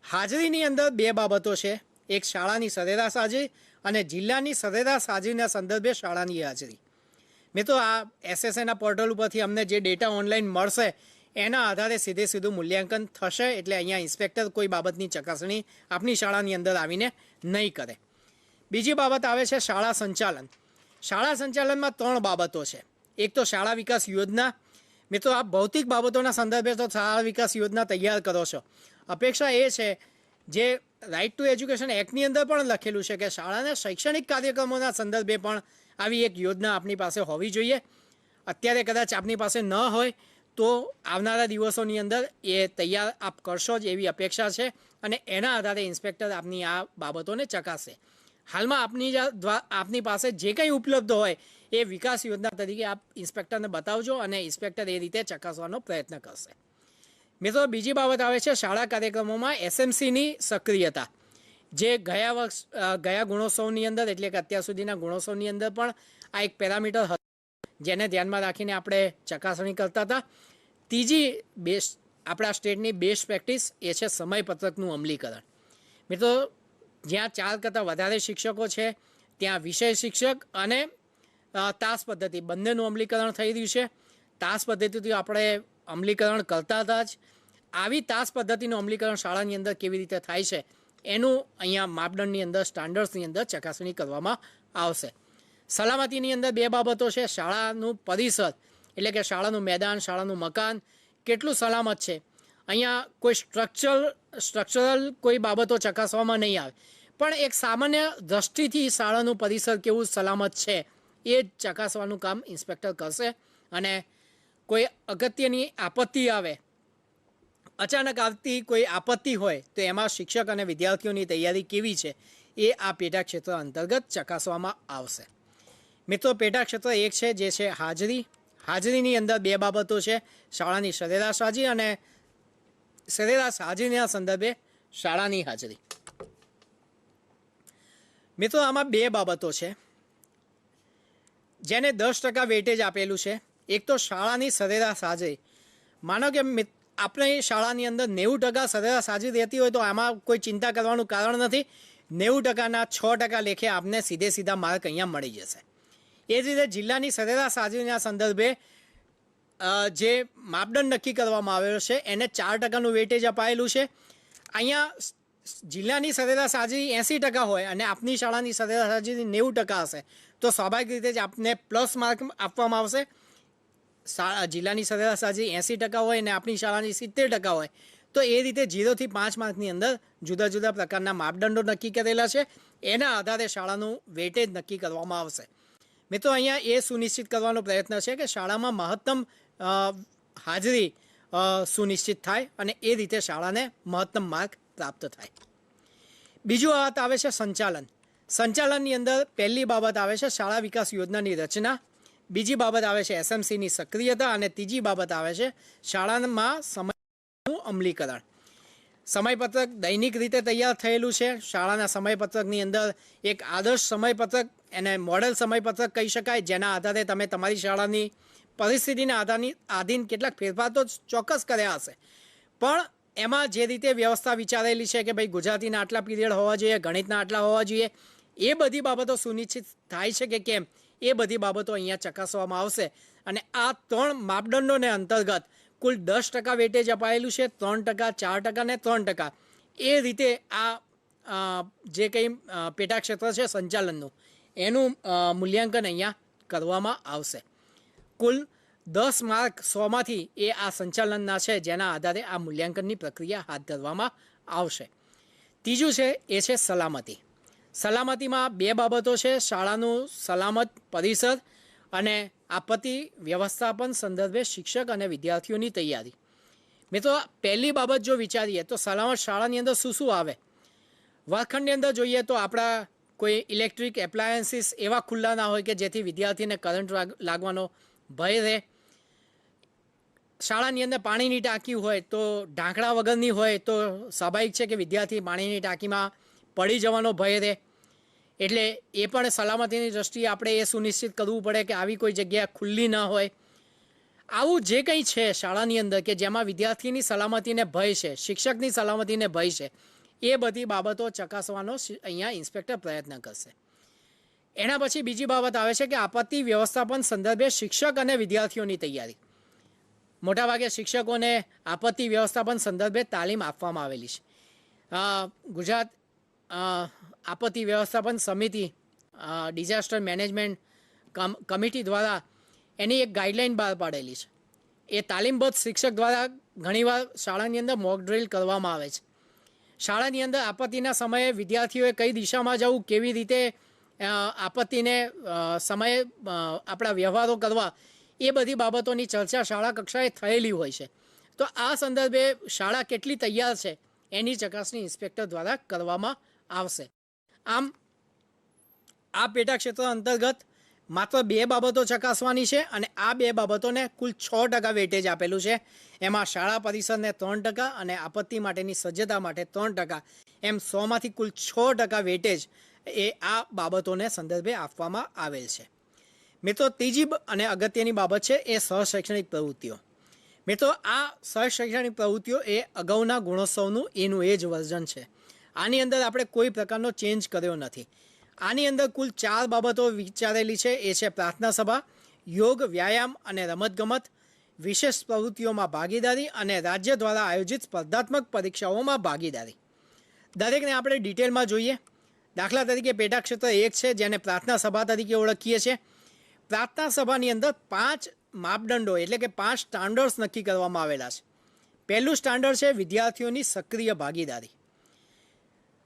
હાજરીની અંદર 2 બાબતો છે. એક શાળાની સરેરાશ હાજરી અને જિલ્લાની સરેરાશ હાજરીના સંદર્ભે શાળાની હાજરી. મિત્રો, આ એસએસએના પોર્ટલ ઉપરથી અમને જે ડેટા ઓનલાઈન મળશે એના આધારે સીધું મૂલ્યાંકન થશે. એટલે અહીંયા ઇન્સ્પેક્ટર કોઈ બાબતની ચકાસણી આપની શાળાની અંદર આવીને નહીં કરે. બીજી બાબત આવે છે શાળા સંચાલન. શાળા સંચાલનમાં 3 બાબતો છે. એક તો શાળા વિકાસ યોજના. મિત્રો, આ ભૌતિક બાબતોના સંદર્ભે તો શાળા વિકાસ યોજના તૈયાર કરો છો. અપેક્ષા એ છે, જે રાઇટ ટુ એજ્યુકેશન એક્ટની અંદર પણ લખેલું છે કે શાળાના શૈક્ષણિક કાર્યક્રમોના સંદર્ભે પણ આવી એક યોજના આપની પાસે હોવી જોઈએ. અત્યારે કદાચ આપની પાસે ન હોય તો આવનારા દિવસોની અંદર એ તૈયાર આપ કરશો જ એવી અપેક્ષા છે. અને એના આધારે ઇન્સ્પેક્ટર આપની આ બાબતોને ચકાસે. હાલમાં આપની પાસે જે કંઈ ઉપલબ્ધ હોય એ વિકાસ યોજના તરીકે આપ ઇન્સ્પેક્ટરને બતાવજો અને ઇન્સ્પેક્ટર એ રીતે ચકાસવાનો પ્રયત્ન કરશે. મિત્રો, બીજી બાબત આવે છે શાળા કાર્યક્રમોમાં એસએમસીની સક્રિયતા. જે ગયા ગુણોત્સવની અંદર, એટલે કે અત્યાર સુધીના ગુણોત્સવની અંદર પણ આ એક પેરામીટર હતું જેને ધ્યાનમાં રાખીને આપણે ચકાસણી કરતા હતા. ત્રીજી આપણા સ્ટેટની બેસ્ટ પ્રેક્ટિસ એ છે સમયપત્રકનું અમલીકરણ. મિત્રો, જ્યાં 4 કરતાં વધારે શિક્ષકો છે ત્યાં વિષય શિક્ષક અને તાસ પદ્ધતિ બંનેનું અમલીકરણ થઈ રહ્યું છે. તાસ પદ્ધતિથી આપણે અમલીકરણ કરતા હતા જ. આવી તાસ પદ્ધતિનું અમલીકરણ શાળાની અંદર કેવી રીતે થાય છે એનું અહીંયા માપદંડની અંદર, સ્ટાન્ડર્ડ્સની અંદર ચકાસણી કરવામાં આવશે. સલામતીની અંદર 2 બાબતો છે. શાળાનું પરિસર, એટલે કે શાળાનું મેદાન, શાળાનું મકાન કેટલું સલામત છે. અહીંયા કોઈ સ્ટ્રક્ચરલ કોઈ બાબતો ચકાસવામાં નહીં આવે, પણ એક સામાન્ય દ્રષ્ટિથી શાળાનું પરિસર કેવું સલામત છે એ જ ચકાસવાનું કામ ઇન્સ્પેક્ટર કરશે. અને કોઈ અગત્યની આપત્તિ આવે, અચાનક આવતી કોઈ આપત્તિ હોય તો એમાં શિક્ષક અને વિદ્યાર્થીઓની તૈયારી કેવી છે એ આ પેટા ક્ષેત્ર અંતર્ગત ચકાસવામાં આવશે. મિત્રો, પેટા ક્ષેત્ર 1 છે જે છે હાજરી. હાજરીની અંદર 2 બાબતો છે. શાળાની સરેરાશ હાજરી અને સરેરાશ હાજરીના સંદર્ભે શાળાની હાજરી. મિત્રો, આમાં 2 બાબતો છે જેને 10% વેટેજ આપેલું છે. એક તો શાળાની સરેરાશ હાજરી. માનો કે આપણે શાળાની અંદર 90% સરેરાશ હાજરી રહેતી હોય તો આમાં કોઈ ચિંતા કરવાનું કારણ નથી. 90%ના 6% લેખે આપને સીધા માર્ક અહીંયા મળી જશે. એ જ રીતે જિલ્લાની સરેરાશ હાજરીના સંદર્ભે જે માપદંડ નક્કી કરવામાં આવેલો છે એને 4%નું વેટેજ અપાયેલું છે. અહીંયા જિલ્લાની સરેરાશ હાજરી 80% હોય અને આપની શાળાની સરેરાશ હાજરી 90% હશે તો સ્વાભાવિક રીતે જ આપને પ્લસ માર્ક આપવામાં આવશે. જિલ્લાની સરેરાશ હાજરી 80% હોય અને આપણી શાળાની 70% હોય તો એ રીતે 0 થી 5 માર્કની અંદર જુદા જુદા પ્રકારના માપદંડો નક્કી કરેલા છે. એના આધારે શાળાનું વેટેજ નક્કી કરવામાં આવશે. મિત્રો, અહીંયા એ સુનિશ્ચિત કરવાનો પ્રયત્ન છે કે શાળામાં મહત્તમ હાજરી સુનિશ્ચિત થાય અને એ રીતે શાળાને મહત્તમ માર્ક પ્રાપ્ત થાય. બીજું વાત આવે છે સંચાલન. સંચાલનની અંદર પહેલી બાબત આવે છે શાળા વિકાસ યોજનાની રચના. બીજી બાબત આવે છે એસએમસીની સક્રિયતા અને ત્રીજી બાબત આવે છે શાળામાં સમયનું અમલીકરણ. સમયપત્રક દૈનિક રીતે તૈયાર થયેલું છે. શાળાના સમયપત્રકની અંદર એક આદર્શ સમયપત્રક, એને મોડેલ સમયપત્રક કહી શકાય, જેના આધારે તમે તમારી શાળાની પરિસ્થિતિના આધીન કેટલાક ફેરફાર તો ચોક્કસ કર્યા હશે, પણ એમાં જે રીતે વ્યવસ્થા વિચારેલી છે કે ભાઈ ગુજરાતીના આટલા પીરિયડ હોવા જોઈએ, ગણિતના આટલા હોવા જોઈએ, એ બધી બાબતો સુનિશ્ચિત થાય છે કે કેમ એ બધી બાબતો અહીંયા ચકાસવામાં આવશે. અને આ 3 માપદંડોને અંતર્ગત કુલ 10% વેટેજ અપાયેલું છે. 3%, 4% અને 3%. એ રીતે આ જે કંઈ પેટા ક્ષેત્ર છે સંચાલનનું, એનું મૂલ્યાંકન અહીંયા કરવામાં આવશે. કુલ 10 માર્ક 100માંથી એ આ સંચાલનના છે, જેના આધારે આ મૂલ્યાંકનની પ્રક્રિયા હાથ ધરવામાં આવશે. ત્રીજું છે એ છે સલામતી. સલામતીમાં 2 બાબતો છે. શાળાનું સલામત પરિસર અને આપત્તિ વ્યવસ્થાપન સંદર્ભે શિક્ષક અને વિદ્યાર્થીઓની તૈયારી. મિત્રો, પહેલી બાબત જો વિચારીએ તો સલામત શાળાની અંદર શું આવે. વર્ગખંડની અંદર જોઈએ તો આપણા કોઈ ઇલેક્ટ્રિક એપ્લાયન્સીસ એવા ખુલ્લા ના હોય કે જેથી વિદ્યાર્થીને કરંટ લાગવાનો ભય રહે. શાળાની અંદર પાણીની ટાંકી હોય તો ઢાંકણા વગરની હોય તો સ્વાભાવિક છે કે વિદ્યાર્થી પાણીની ટાંકીમાં પડી જવાનો ભય રહે. એટલે એ પણ સલામતીની દૃષ્ટિએ આપણે એ સુનિશ્ચિત કરવું પડે કે આવી કોઈ જગ્યા ખુલ્લી ન હોય. આવું જે કંઈ છે શાળાની અંદર કે જેમાં વિદ્યાર્થીની સલામતીને ભય છે, શિક્ષકની સલામતીને ભય છે, એ બધી બાબતો ચકાસવાનો અહીંયા ઇન્સ્પેક્ટર પ્રયત્ન કરશે. એના પછી બીજી બાબત આવે છે કે આપત્તિ વ્યવસ્થાપન સંદર્ભે શિક્ષક અને વિદ્યાર્થીઓની તૈયારી. મોટાભાગે શિક્ષકોને આપત્તિ વ્યવસ્થાપન સંદર્ભે તાલીમ આપવામાં આવેલી છે. ગુજરાત આપત્તિ વ્યવસ્થાપન સમિતિ, ડિઝાસ્ટર મેનેજમેન્ટ કમિટી દ્વારા એની એક ગાઈડલાઇન બહાર પાડેલી છે. એ તાલીમબદ્ધ શિક્ષક દ્વારા ઘણીવાર શાળાની અંદર મોક ડ્રિલ કરવામાં આવે છે. શાળાની અંદર આપત્તિના સમયે વિદ્યાર્થીઓએ કઈ દિશામાં જવું, કેવી રીતે આપત્તિને સમયે આપણા વ્યવહારો કરવા, એ બધી બાબતોની ચર્ચા શાળા કક્ષાએ થયેલી હોય છે. તો આ સંદર્ભે શાળા કેટલી તૈયાર છે એની ચકાસણી ઇન્સ્પેક્ટર દ્વારા કરવામાં આવશે. આમ આ પેટા ક્ષેત્ર અંતર્ગત માત્ર 2 બાબતો ચકાસવાની છે અને આ 2 બાબતોને કુલ 6% વેટેજ આપેલું છે. એમાં શાળા પરિસરને 3% અને આપત્તિ માટેની સજ્જતા માટે 3%, એમ 100માંથી કુલ 6% વેટેજ એ આ બાબતોને સંદર્ભે આપવામાં આવેલ છે. મિત્રો, ત્રીજી અને અગત્યની બાબત છે એ સહશૈક્ષણિક પ્રવૃત્તિઓ. મિત્રો, આ સહશૈક્ષણિક પ્રવૃત્તિઓ એ અગાઉના ગુણોત્સવનું એનું એ જ વર્ઝન છે. આની અંદર આપણે કોઈ પ્રકારનો ચેન્જ કર્યો નથી. આની અંદર કુલ 4 બાબતો વિચારેલી છે. એ છે પ્રાર્થના સભા, યોગ, વ્યાયામ અને રમતગમત, વિશેષ પ્રવૃત્તિઓમાં ભાગીદારી અને રાજ્ય દ્વારા આયોજિત સ્પર્ધાત્મક પરીક્ષાઓમાં ભાગીદારી. દરેકને આપણે ડિટેલમાં જોઈએ. દાખલા તરીકે પેટા ક્ષેત્ર 1 છે, જેને પ્રાર્થના સભા તરીકે ઓળખીએ છીએ. પ્રાર્થના સભાની અંદર 5 માપદંડો એટલે કે 5 સ્ટાન્ડર્ડ્સ નક્કી કરવામાં આવેલા છે. પહેલું સ્ટાન્ડર્ડ છે વિદ્યાર્થીઓની સક્રિય ભાગીદારી.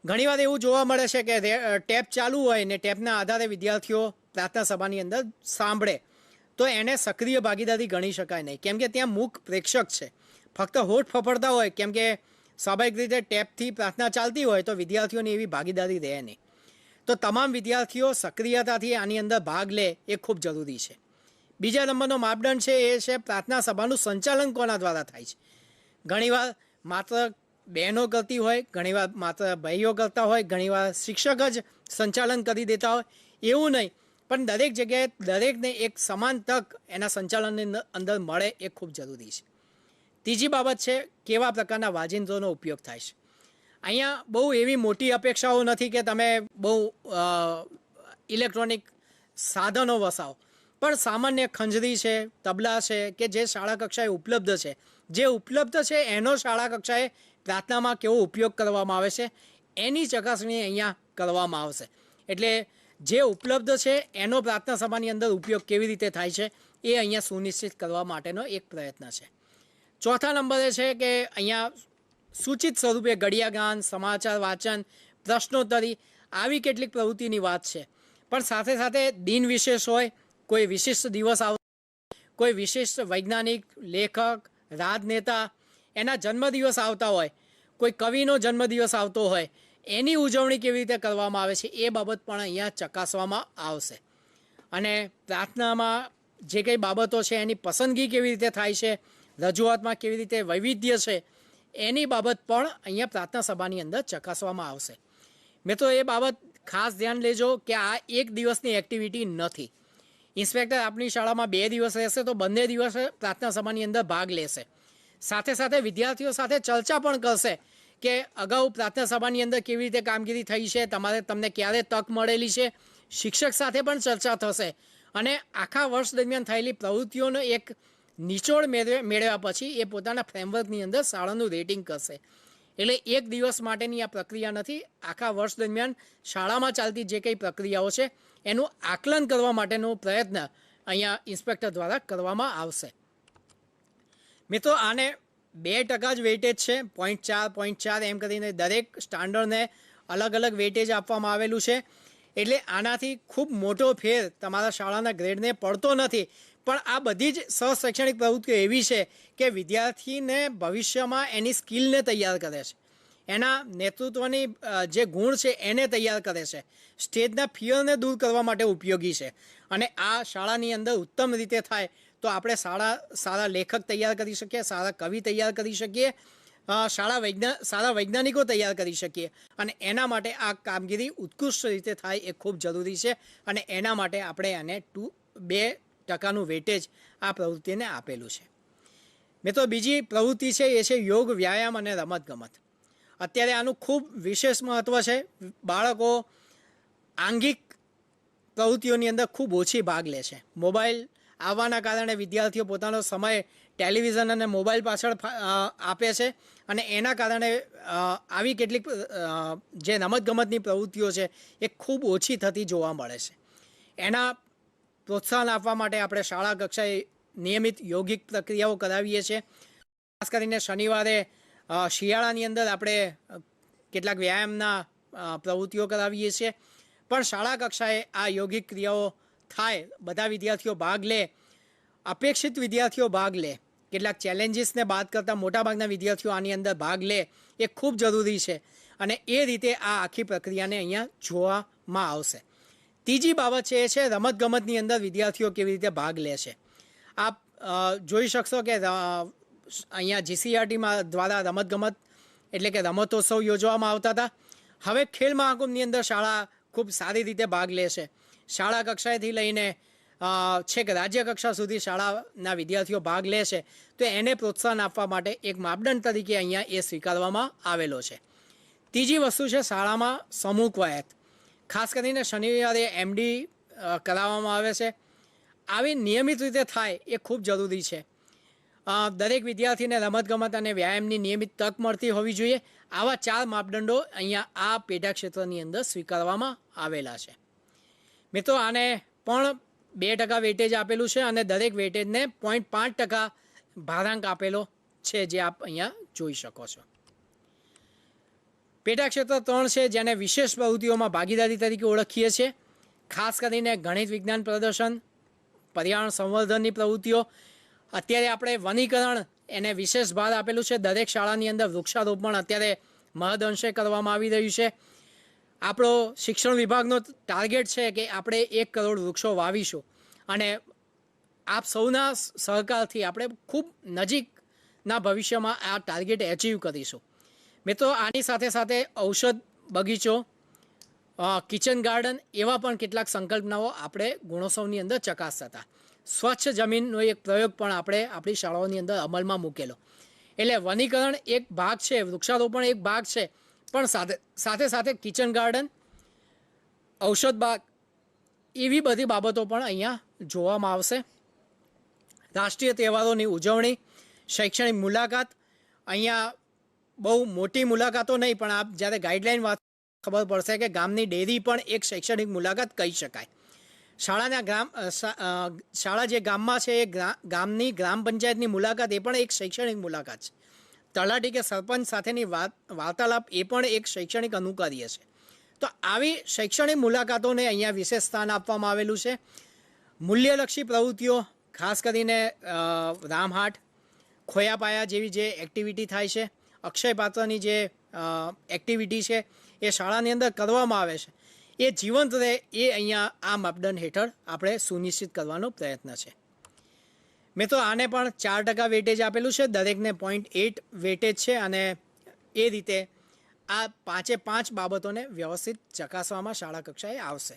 ઘણીવાર એવું જોવા મળે છે કે ટેપ ચાલુ હોય ને ટેપના આધારે વિદ્યાર્થીઓ પ્રાર્થના સભાની અંદર સાંભળે, તો એને સક્રિય ભાગીદારી ગણી શકાય નહીં, કેમ કે ત્યાં મૂક પ્રેક્ષક છે. ફક્ત હોઠ ફફડતા હોય, કેમ કે સ્વાભાવિક રીતે ટેપથી પ્રાર્થના ચાલતી હોય તો વિદ્યાર્થીઓની એવી ભાગીદારી રહે નહીં. તો તમામ વિદ્યાર્થીઓ સક્રિયતાથી આની અંદર ભાગ લે એ ખૂબ જરૂરી છે. બીજા નંબરનો માપદંડ છે એ છે પ્રાર્થના સભાનું સંચાલન કોના દ્વારા થાય છે. ઘણીવાર માત્ર બહેનો કરતી હોય, ઘણીવાર માત્ર ભાઈઓ કરતા હોય, ઘણીવાર શિક્ષક જ સંચાલન કરી દેતા હોય. એવું નહીં, પણ દરેક જગ્યાએ દરેકને એક સમાન તક એના સંચાલનની અંદર મળે એ ખૂબ જરૂરી છે. ત્રીજી બાબત છે કેવા પ્રકારના વાજિંત્રોનો ઉપયોગ થાય છે. અહીંયા બહુ એવી મોટી અપેક્ષાઓ નથી કે તમે બહુ ઇલેક્ટ્રોનિક સાધનો વસાવો, પણ સામાન્ય ખંજરી છે, તબલા છે કે જે શાળા કક્ષાએ ઉપલબ્ધ છે, જે ઉપલબ્ધ છે એનો શાળા કક્ષાએ પ્રાર્થનામાં કેવો ઉપયોગ કરવામાં આવે છે એની ચકાસણી અહીંયા કરવામાં આવશે. એટલે જે ઉપલબ્ધ છે એનો પ્રાર્થના સભાની અંદર ઉપયોગ કેવી રીતે થાય છે એ અહીંયા સુનિશ્ચિત કરવા માટેનો એક પ્રયત્ન છે. ચોથા નંબરે છે કે અહીંયા સૂચિત સ્વરૂપે ઘડિયાગાન, સમાચાર વાંચન, પ્રશ્નોત્તરી આવી કેટલીક પ્રવૃત્તિની વાત છે. પણ સાથે સાથે દિન વિશેષ હોય, કોઈ વિશિષ્ટ દિવસ આવતો, કોઈ વિશિષ્ટ વૈજ્ઞાનિક, લેખક, રાજનેતા એના જન્મદિવસ આવતા હોય, કોઈ કવિનો જન્મદિવસ આવતો હોય, એની ઉજવણી કેવી રીતે કરવામાં આવે છે એ બાબત પણ અહીંયા ચકાસવામાં આવશે. અને પ્રાર્થનામાં જે કંઈ બાબતો છે એની પસંદગી કેવી રીતે થાય છે, રજૂઆતમાં કેવી રીતે વૈવિધ્ય છે, એની બાબત પણ અહીંયા પ્રાર્થના સભાની અંદર ચકાસવામાં આવશે. મિત્રો, એ બાબત ખાસ ધ્યાન લેજો કે આ એક દિવસની એક્ટિવિટી નથી. ઇન્સ્પેક્ટર આપણી શાળામાં 2 દિવસ રહેશે તો બંને દિવસે પ્રાર્થના સભાની અંદર ભાગ લેશે. સાથે સાથે વિદ્યાર્થીઓ સાથે ચર્ચા પણ કરશે કે અગાઉ પ્રાર્થના સભાની અંદર કેવી રીતે કામગીરી થઈ છે, તમને ક્યારે તક મળેલી છે. શિક્ષક સાથે પણ ચર્ચા થશે અને આખા વર્ષ દરમિયાન થયેલી પ્રવૃત્તિઓનો એક નિચોડ મેળવ્યા પછી એ પોતાના ફ્રેમવર્કની અંદર શાળાનું રેટિંગ કરશે. એટલે એક દિવસ માટેની આ પ્રક્રિયા નથી. આખા વર્ષ દરમિયાન શાળામાં ચાલતી જે કંઈ પ્રક્રિયાઓ છે એનું આકલન કરવા માટેનો પ્રયત્ન અહીંયા ઇન્સ્પેક્ટર દ્વારા કરવામાં આવશે. મિત્રો, આને 2% જ વેટેજ છે, 0.4 એમ કરીને દરેક સ્ટાન્ડર્ડને અલગ અલગ વેટેજ આપવામાં આવેલું છે. એટલે આનાથી ખૂબ મોટો ફેર તમારા શાળાના ગ્રેડને પડતો નથી. પણ આ બધી જ સહશૈક્ષણિક પ્રવૃત્તિઓ એવી છે કે વિદ્યાર્થીને ભવિષ્યમાં એની સ્કિલને તૈયાર કરે છે, એના નેતૃત્વની જે ગુણ છે એને તૈયાર કરે છે, સ્ટેજના ફિયરને દૂર કરવા માટે ઉપયોગી છે. અને આ શાળાની અંદર ઉત્તમ રીતે થાય તો આપણે સારા લેખક તૈયાર કરી શકીએ, સારા કવિ તૈયાર કરી શકીએ, સારા વૈજ્ઞાનિકો તૈયાર કરી શકીએ અને એના માટે આ કામગીરી ઉત્કૃષ્ટ રીતે થાય એ ખૂબ જરૂરી છે અને એના માટે આપણે આને 2% વેટેજ આ પ્રવૃત્તિને આપેલું છે. મિત્રો બીજી પ્રવૃત્તિ છે એ છે યોગ, વ્યાયામ અને રમતગમત. અત્યારે આનું ખૂબ વિશેષ મહત્ત્વ છે. બાળકો આંગિક પ્રવૃત્તિઓની અંદર ખૂબ ઓછી ભાગ લે છે. મોબાઈલ આવવાના કારણે વિદ્યાર્થીઓ પોતાનો સમય ટેલિવિઝન અને મોબાઈલ પાછળ આપે છે અને એના કારણે આવી કેટલીક જે રમતગમતની પ્રવૃત્તિઓ છે એ ખૂબ ઓછી થતી જોવા મળે છે. એના પ્રોત્સાહન આપવા માટે આપણે શાળા કક્ષાએ નિયમિત યોગિક પ્રક્રિયાઓ કરાવીએ છીએ. ખાસ કરીને શનિવારે શિયાળાની અંદર આપણે કેટલાક વ્યાયામના પ્રવૃત્તિઓ કરાવીએ છીએ. પણ શાળા કક્ષાએ આ યોગિક ક્રિયાઓ થાય, બધા વિદ્યાર્થીઓ ભાગ લે, અપેક્ષિત વિદ્યાર્થીઓ ભાગ લે, કેટલાક ચેલેન્જીસને બાદ કરતાં મોટાભાગના વિદ્યાર્થીઓ આની અંદર ભાગ લે એ ખૂબ જરૂરી છે અને એ રીતે આ આખી પ્રક્રિયાને અહીંયા જોવામાં આવશે. ત્રીજી બાબત છે એ છે રમતગમતની અંદર વિદ્યાર્થીઓ કેવી રીતે ભાગ લે છે. આપ જોઈ શકશો કે અહીંયા જીસીઆરટીમાં દ્વારા રમતગમત એટલે કે રમતોત્સવ યોજવામાં આવતા હતા. હવે ખેલ મહાકુંભની અંદર શાળા ખૂબ સારી રીતે ભાગ લે છે. શાળા કક્ષાએથી લઈને છેક રાજ્ય કક્ષા સુધી શાળાના વિદ્યાર્થીઓ ભાગ લે છે. તો એને પ્રોત્સાહન આપવા માટે એક માપદંડ તરીકે અહીંયા એ સ્વીકારવામાં આવેલો છે. ત્રીજી વસ્તુ છે શાળામાં સમૂહ કવાયત. ખાસ કરીને શનિવારે એમડી કરાવવામાં આવે છે. આવી નિયમિત રીતે થાય એ ખૂબ જરૂરી છે. દરેક વિદ્યાર્થીને રમતગમત અને વ્યાયામની નિયમિત તક મળતી હોવી જોઈએ. આવા 4 માપદંડો અહીંયા આ પેટા ક્ષેત્રની અંદર સ્વીકારવામાં આવેલા છે. મિત્રો આને પણ 2% વેટેજ આપેલું છે અને દરેક વેટેજને 0.5% ભારાંક આપેલો છે, જે આપ અહીંયા જોઈ શકો છો. પેટા ક્ષેત્ર 3 છે જેને વિશેષ પ્રવૃત્તિઓમાં ભાગીદારી તરીકે ઓળખીએ છીએ. ખાસ કરીને ગણિત વિજ્ઞાન પ્રદર્શન, પર્યાવરણ સંવર્ધનની પ્રવૃત્તિઓ. અત્યારે આપણે વનીકરણ એને વિશેષ ભાર આપેલું છે. દરેક શાળાની અંદર વૃક્ષારોપણ અત્યારે મહદઅંશે કરવામાં આવી રહ્યું છે. આપણો શિક્ષણ વિભાગનો ટાર્ગેટ છે કે આપણે 1 કરોડ વૃક્ષો વાવીશું અને આપ સૌના સહકારથી આપણે ખૂબ નજીકના ભવિષ્યમાં આ ટાર્ગેટ એચીવ કરીશું. મિત્રો આની સાથે સાથે ઔષધ બગીચો, કિચન ગાર્ડન એવા પણ કેટલાક સંકલ્પનાઓ આપણે ગુણોત્સવની અંદર ચકાસતા હતા. સ્વચ્છ જમીનનો એક પ્રયોગ પણ આપણે આપણી શાળાઓની અંદર અમલમાં મૂકેલો. એટલે વનીકરણ એક ભાગ છે, વૃક્ષારોપણ એક ભાગ છે, પણ સાથે સાથે કિચન ગાર્ડન, ઔષધ બાગ એવી બધી બાબતો પણ અહીંયા જોવામાં આવશે. રાષ્ટ્રીય તહેવારોની ઉજવણી, શૈક્ષણિક મુલાકાત. અહીંયા બહુ મોટી મુલાકાતો નહીં, પણ આપ જ્યારે ગાઈડલાઈન વાત ખબર પડશે કે ગામની ડેરી પણ એક શૈક્ષણિક મુલાકાત કહી શકાય. શાળા જે ગામમાં છે એ ગામની ગ્રામ પંચાયતની મુલાકાત એ પણ એક શૈક્ષણિક મુલાકાત છે. તલાટી કે સરપંચ સાથેની વાર્તાલાપ એ પણ એક શૈક્ષણિક અનુકાર્ય છે. તો આવી શૈક્ષણિક મુલાકાતોને અહીંયા વિશેષ સ્થાન આપવામાં આવેલું છે. મૂલ્યલક્ષી પ્રવૃત્તિઓ, ખાસ કરીને રામહાટ, ખોયાપાયા જેવી જે એક્ટિવિટી થાય છે, અક્ષય પાત્રની જે એક્ટિવિટી છે એ શાળાની અંદર કરવામાં આવે છે, એ જીવંત રહે એ અહીંયા આ માપદંડ હેઠળ આપણે સુનિશ્ચિત કરવાનો પ્રયત્ન છે. મિત્રો આને પણ 4% વેટેજ આપેલું છે. દરેકને 0.8 વેટેજ છે અને એ રીતે આ 5 બાબતોને વ્યવસ્થિત ચકાસવામાં શાળા કક્ષાએ આવશે.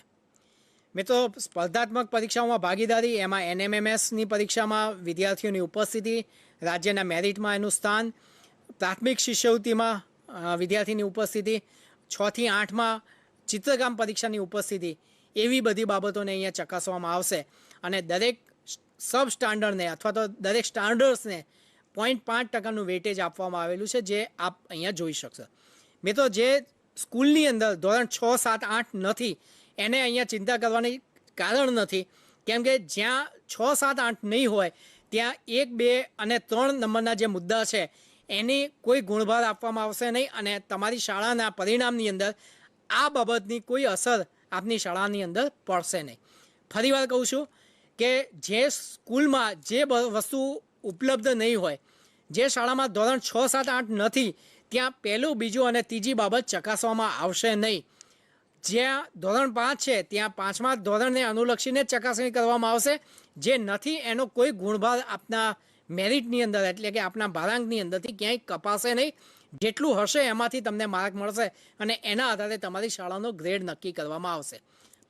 મિત્રો સ્પર્ધાત્મક પરીક્ષાઓમાં ભાગીદારી, એમાં NMMSની પરીક્ષામાં વિદ્યાર્થીઓની ઉપસ્થિતિ, રાજ્યના મેરિટમાં એનું સ્થાન, પ્રાથમિક શિષ્યવૃત્તિમાં વિદ્યાર્થીની ઉપસ્થિતિ, 6 થી 8માં ચિત્રકામ પરીક્ષાની ઉપસ્થિતિ, એવી બધી બાબતોને અહીંયા ચકાસવામાં આવશે અને દરેક સબ સ્ટાન્ડર્ડને અથવા તો દરેક સ્ટાન્ડર્ડ્સને 0.5%નું વેટેજ આપવામાં આવેલું છે, જે આપ અહીંયા જોઈ શકશો. મિત્રો જે સ્કૂલની અંદર ધોરણ 6, 7, 8 નથી એને અહીંયા ચિંતા કરવાની કારણ નથી, કેમ કે જ્યાં 6, 7, 8 નહીં હોય ત્યાં 1, 2 અને 3 નંબરના જે મુદ્દા છે એની કોઈ ગુણભાર આપવામાં આવશે નહીં અને તમારી શાળાના પરિણામની અંદર આ બાબતની કોઈ અસર આપની શાળાની અંદર પડશે નહીં. ફરીવાર કહું છું કે જે સ્કૂલમાં જે વસ્તુ ઉપલબ્ધ નહીં હોય, જે શાળામાં ધોરણ 6, 7, 8 નથી ત્યાં પહેલું, બીજું અને ત્રીજી બાબત ચકાસવામાં આવશે નહીં. જ્યાં ધોરણ 5 છે ત્યાં 5મા ધોરણને અનુલક્ષીને ચકાસણી કરવામાં આવશે. જે નથી એનો કોઈ ગુણભાર આપના મેરિટની અંદર એટલે કે આપના ભારાંકની અંદરથી ક્યાંય કપાશે નહીં. જેટલું હશે એમાંથી તમને માર્ક મળશે અને એના આધારે તમારી શાળાનો ગ્રેડ નક્કી કરવામાં આવશે.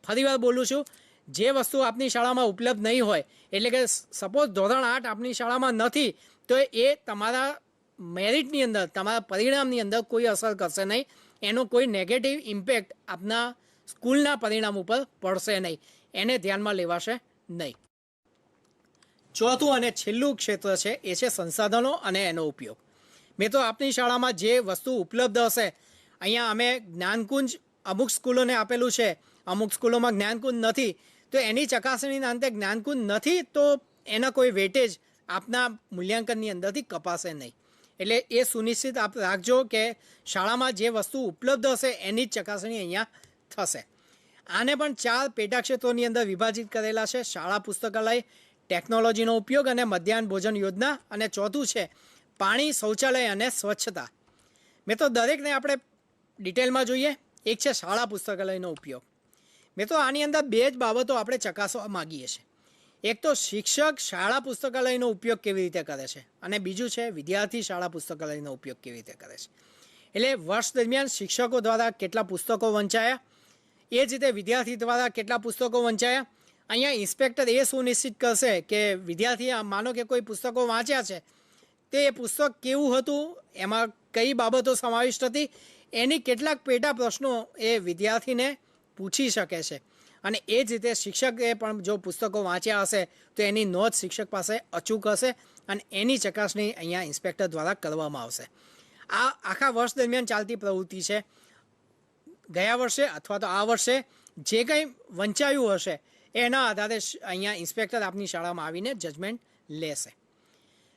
ફરીવાર બોલું છું, જે વસ્તુ આપની શાળામાં ઉપલબ્ધ નહીં હોય, એટલે કે સપોઝ ધોરણ 8 આપની શાળામાં નથી, તો એ તમારા મેરિટની અંદર, તમારા પરિણામની અંદર કોઈ અસર કરશે નહીં. એનો કોઈ નેગેટિવ ઇમ્પેક્ટ આપના સ્કૂલના પરિણામ ઉપર પડશે નહીં. એને ધ્યાનમાં લેવાશે નહીં. ચોથું અને છેલ્લું ક્ષેત્ર છે એ છે સંસાધનો અને એનો ઉપયોગ. મિત્રો, આપની શાળામાં જે વસ્તુ ઉપલબ્ધ હશે, અહીંયા અમે જ્ઞાનકુંજ અમુક સ્કૂલોને આપેલું છે, અમુક સ્કૂલોમાં જ્ઞાનકુંજ નથી, તો એની ચકાસણીના અંતે જ્ઞાનકુંજ નથી તો એના કોઈ વેટેજ આપના મૂલ્યાંકનની અંદરથી કપાશે નહીં. એટલે એ સુનિશ્ચિત આપ રાખજો કે શાળામાં જે વસ્તુ ઉપલબ્ધ હશે એની જ ચકાસણી અહીંયા થશે. આને પણ 4 પેટાક્ષેત્રોની અંદર વિભાજિત કરેલા છે: શાળા પુસ્તકાલય, ટેકનોલોજીનો ઉપયોગ અને મધ્યાહન ભોજન યોજના, અને ચોથું છે પાણી, શૌચાલય અને સ્વચ્છતા. મિત્રો, દરેકને આપણે ડિટેલમાં જોઈએ. એક છે શાળા પુસ્તકાલયનો ઉપયોગ. મિત્રો, આની અંદર 2 જ બાબતો આપણે ચકાસવા માગીએ છીએ. એક તો શિક્ષક શાળા પુસ્તકાલયનો ઉપયોગ કેવી રીતે કરે છે, અને બીજું છે વિદ્યાર્થી શાળા પુસ્તકાલયનો ઉપયોગ કેવી રીતે કરે છે. એટલે વર્ષ દરમિયાન શિક્ષકો દ્વારા કેટલા પુસ્તકો વંચાયા, એ જ રીતે વિદ્યાર્થી દ્વારા કેટલા પુસ્તકો વંચાયા. અહીંયા ઇન્સ્પેક્ટર એ સુનિશ્ચિત કરશે કે વિદ્યાર્થીએ માનો કે કોઈ પુસ્તકો વાંચ્યા છે, તે એ પુસ્તક કેવું હતું, એમાં કઈ બાબતો સમાવિષ્ટ હતી, એની કેટલાક પેટા પ્રશ્નો એ વિદ્યાર્થીને પૂછી શકે છે. અને એ જ રીતે શિક્ષકે પણ જો પુસ્તકો વાંચ્યા હશે તો એની નોંધ શિક્ષક પાસે અચૂક હશે અને એની ચકાસણી અહીંયા ઇન્સ્પેક્ટર દ્વારા કરવામાં આવશે. આ આખા વર્ષ દરમિયાન ચાલતી પ્રવૃત્તિ છે. ગયા વર્ષે અથવા તો આ વર્ષે જે કંઈ વંચાયું હશે એના આધારે અહીંયા ઇન્સ્પેક્ટર આપની શાળામાં આવીને જજમેન્ટ લેશે.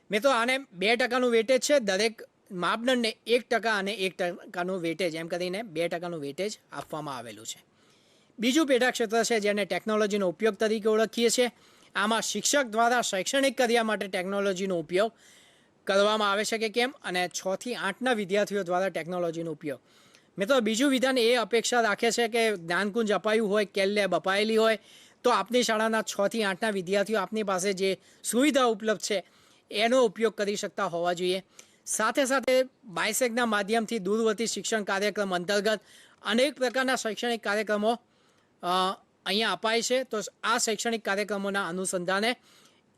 મિત્રો, આને 2% વેટેજ છે. દરેક માપદંડને 1% અને 1% વેટેજ એમ કરીને 2% વેટેજ આપવામાં આવેલું છે. બીજું પેટાક્ષેત્ર છે જેને ટેકનોલોજીનો ઉપયોગ તરીકે ઓળખીએ છીએ. આમાં શિક્ષક દ્વારા શૈક્ષણિક કાર્ય માટે ટેકનોલોજીનો ઉપયોગ કરવામાં આવે છે કે કેમ, અને 6 થી 8ના વિદ્યાર્થીઓ દ્વારા ટેકનોલોજીનો ઉપયોગ. મિત્રો, બીજું વિધાન એ અપેક્ષા રાખે છે કે જ્ઞાનકુંજ અપાયું હોય, કેલ લેબ અપાયેલી હોય, તો આપની શાળાના 6 થી 8ના વિદ્યાર્થીઓ આપની પાસે જે સુવિધા ઉપલબ્ધ છે એનો ઉપયોગ કરી શકતા હોવા જોઈએ. સાથે સાથે બાયસેગના માધ્યમથી દૂરવર્તી શિક્ષણ કાર્યક્રમ અંતર્ગત અનેક પ્રકારના શૈક્ષણિક કાર્યક્રમો અહીંયા અપાય છે. તો આ શૈક્ષણિક કાર્યક્રમોના અનુસંધાને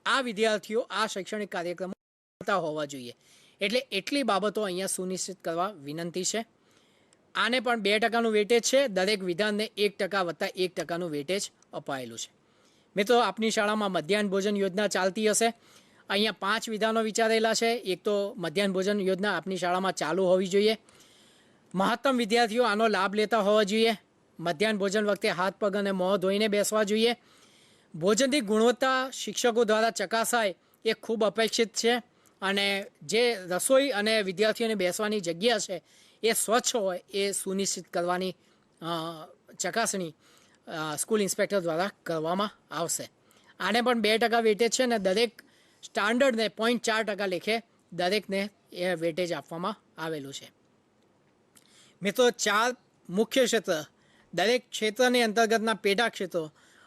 આ વિદ્યાર્થીઓ આ શૈક્ષણિક કાર્યક્રમો કરતા હોવા જોઈએ. એટલે એટલી બાબતો અહીંયા સુનિશ્ચિત કરવા વિનંતી છે. આને પણ 2%નું વેટેજ છે. દરેક વિધાનને 1% વત્તા 1%નું વેટેજ અપાયેલું છે. મિત્રો, આપની શાળામાં મધ્યાહન ભોજન યોજના ચાલતી હશે. અહીંયા 5 વિધાનો વિચારેલા છે. એક તો મધ્યાહન ભોજન યોજના આપની શાળામાં ચાલુ હોવી જોઈએ. મહત્તમ વિદ્યાર્થીઓ આનો લાભ લેતા હોવા જોઈએ. મધ્યાહન ભોજન વખતે હાથ, પગ અને મોં ધોઈને બેસવા જોઈએ. ભોજનની ગુણવત્તા શિક્ષકો દ્વારા ચકાસાય એ ખૂબ અપેક્ષિત છે. અને જે રસોઈ અને વિદ્યાર્થીઓને બેસવાની જગ્યા છે એ સ્વચ્છ હોય એ સુનિશ્ચિત કરવાની ચકાસણી સ્કૂલ ઇન્સ્પેક્ટર દ્વારા કરવામાં આવશે. આને પણ 2% વેટેજ છે અને દરેક સ્ટાન્ડર્ડને 0.4% લેખે દરેકને એ વેટેજ આપવામાં આવેલું છે. મિત્રો, 4 મુખ્ય ક્ષેત્ર, દરેક ક્ષેત્રની અંતર્ગતના પેટા ક્ષેત્રો,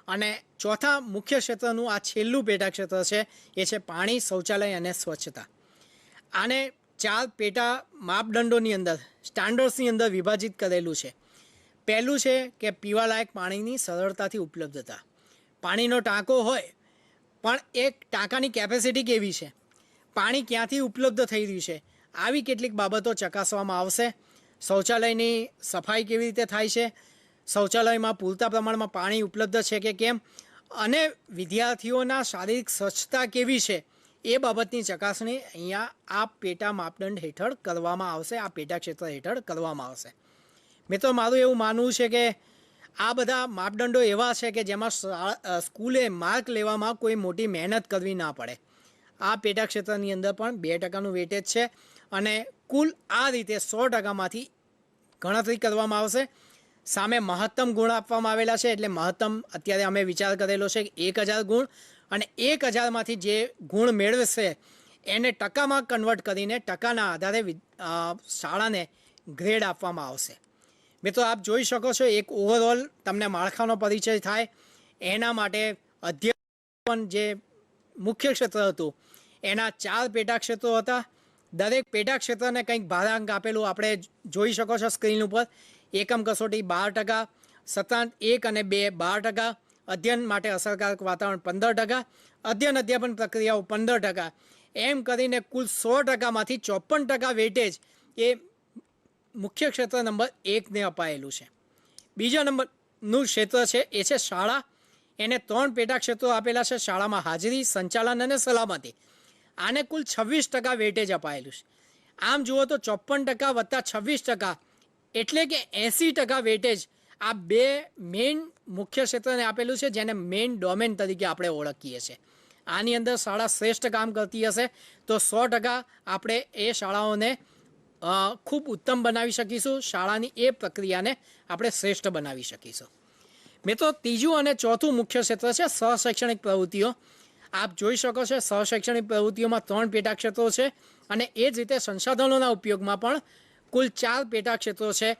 અને ચોથા મુખ્ય ક્ષેત્રનું આ છેલ્લું પેટા ક્ષેત્ર છે એ છે પાણી, શૌચાલય અને સ્વચ્છતા. આને 4 પેટા માપદંડોની અંદર, સ્ટાન્ડર્ડ્સની અંદર વિભાજિત કરેલું છે. પહેલું છે કે પીવાલાયક પાણીની સરળતાથી ઉપલબ્ધતા. પાણીનો ટાંકો હોય પણ એ ટાંકાની કેપેસિટી કેવી છે, પાણી ક્યાંથી ઉપલબ્ધ થઈ રહ્યું છે, આવી કેટલીક બાબતો ચકાસવામાં આવશે. શૌચાલયની સફાઈ કેવી રીતે થાય છે, શૌચાલયમાં પૂરતા પ્રમાણમાં પાણી ઉપલબ્ધ છે કે કેમ, અને વિદ્યાર્થીઓના શારીરિક સ્વચ્છતા કેવી છે એ બાબતની ચકાસણી અહીંયા આ પેટા માપદંડ હેઠળ કરવામાં આવશે, આ પેટા ક્ષેત્ર હેઠળ કરવામાં આવશે. મિત્રો, મારું એવું માનવું છે કે આ બધા માપદંડો એવા છે કે જેમાં સ્કૂલે માર્ક લેવામાં કોઈ મોટી મહેનત કરવી ના પડે. આ પેટા ક્ષેત્રની અંદર પણ 2%નું વેટેજ છે અને કુલ આ રીતે 100%માંથી ગણતરી કરવામાં આવશે. સામે મહત્તમ ગુણ આપવામાં આવેલા છે. એટલે મહત્તમ અત્યારે અમે વિચાર કરેલો છે 1000 ગુણ, અને 1000માંથી જે ગુણ મેળવશે એને ટકામાં કન્વર્ટ કરીને ટકાના આધારે શાળાને ગ્રેડ આપવામાં આવશે. મિત્રો, આપ જોઈ શકો છો એક ઓવરઓલ તમને માળખાનો પરિચય થાય એના માટે અધ્યાપન જે મુખ્ય ક્ષેત્ર હતું એના 4 પેટા ક્ષેત્રો હતા. દરેક પેટા ક્ષેત્રને કંઈક ભારાંક આપેલું આપણે જોઈ શકો છો સ્ક્રીન ઉપર. એકમ કસોટી 12%, સત્રાંત 1 અને 2 12%, અધ્યયન માટે અસરકારક વાતાવરણ 15%, અધ્યયન અધ્યાપન પ્રક્રિયાઓ 15%, એમ કરીને કુલ 100%માંથી 54% વેટેજ એ મુખ્ય ક્ષેત્ર નંબર 1ને અપાયેલું છે. બીજા નંબરનું ક્ષેત્ર છે એ છે શાળા. એને 3 પેટા ક્ષેત્રો આપેલા છે: શાળામાં હાજરી, સંચાલન અને સલામતી. આને કુલ 26% વેટેજ અપાયેલું છે. આમ જુઓ તો 54% વત્તા 26% એટલે કે 80% વેટેજ આ બે મેઇન મુખ્ય ક્ષેત્રને આપેલું છે, જેને મેઇન ડોમેન તરીકે આપણે ઓળખીએ છીએ. આની અંદર શાળા શ્રેષ્ઠ કામ કરતી હશે તો 100% આપણે એ શાળાઓને ખૂબ ઉત્તમ બનાવી શકીશું. શાળાની એ પ્રક્રિયાને આપણે શ્રેષ્ઠ બનાવી શકીશું. મિત્રો, ત્રીજું અને ચોથું મુખ્ય ક્ષેત્ર છે સહશૈક્ષણિક પ્રવૃત્તિઓ. આપ જોઈ શકો છો સહશૈક્ષણિક પ્રવૃત્તિઓમાં 3 પેટા ક્ષેત્રો છે અને એ જ રીતે સંસાધનોના ઉપયોગમાં પણ કુલ 4 પેટા ક્ષેત્રો છે.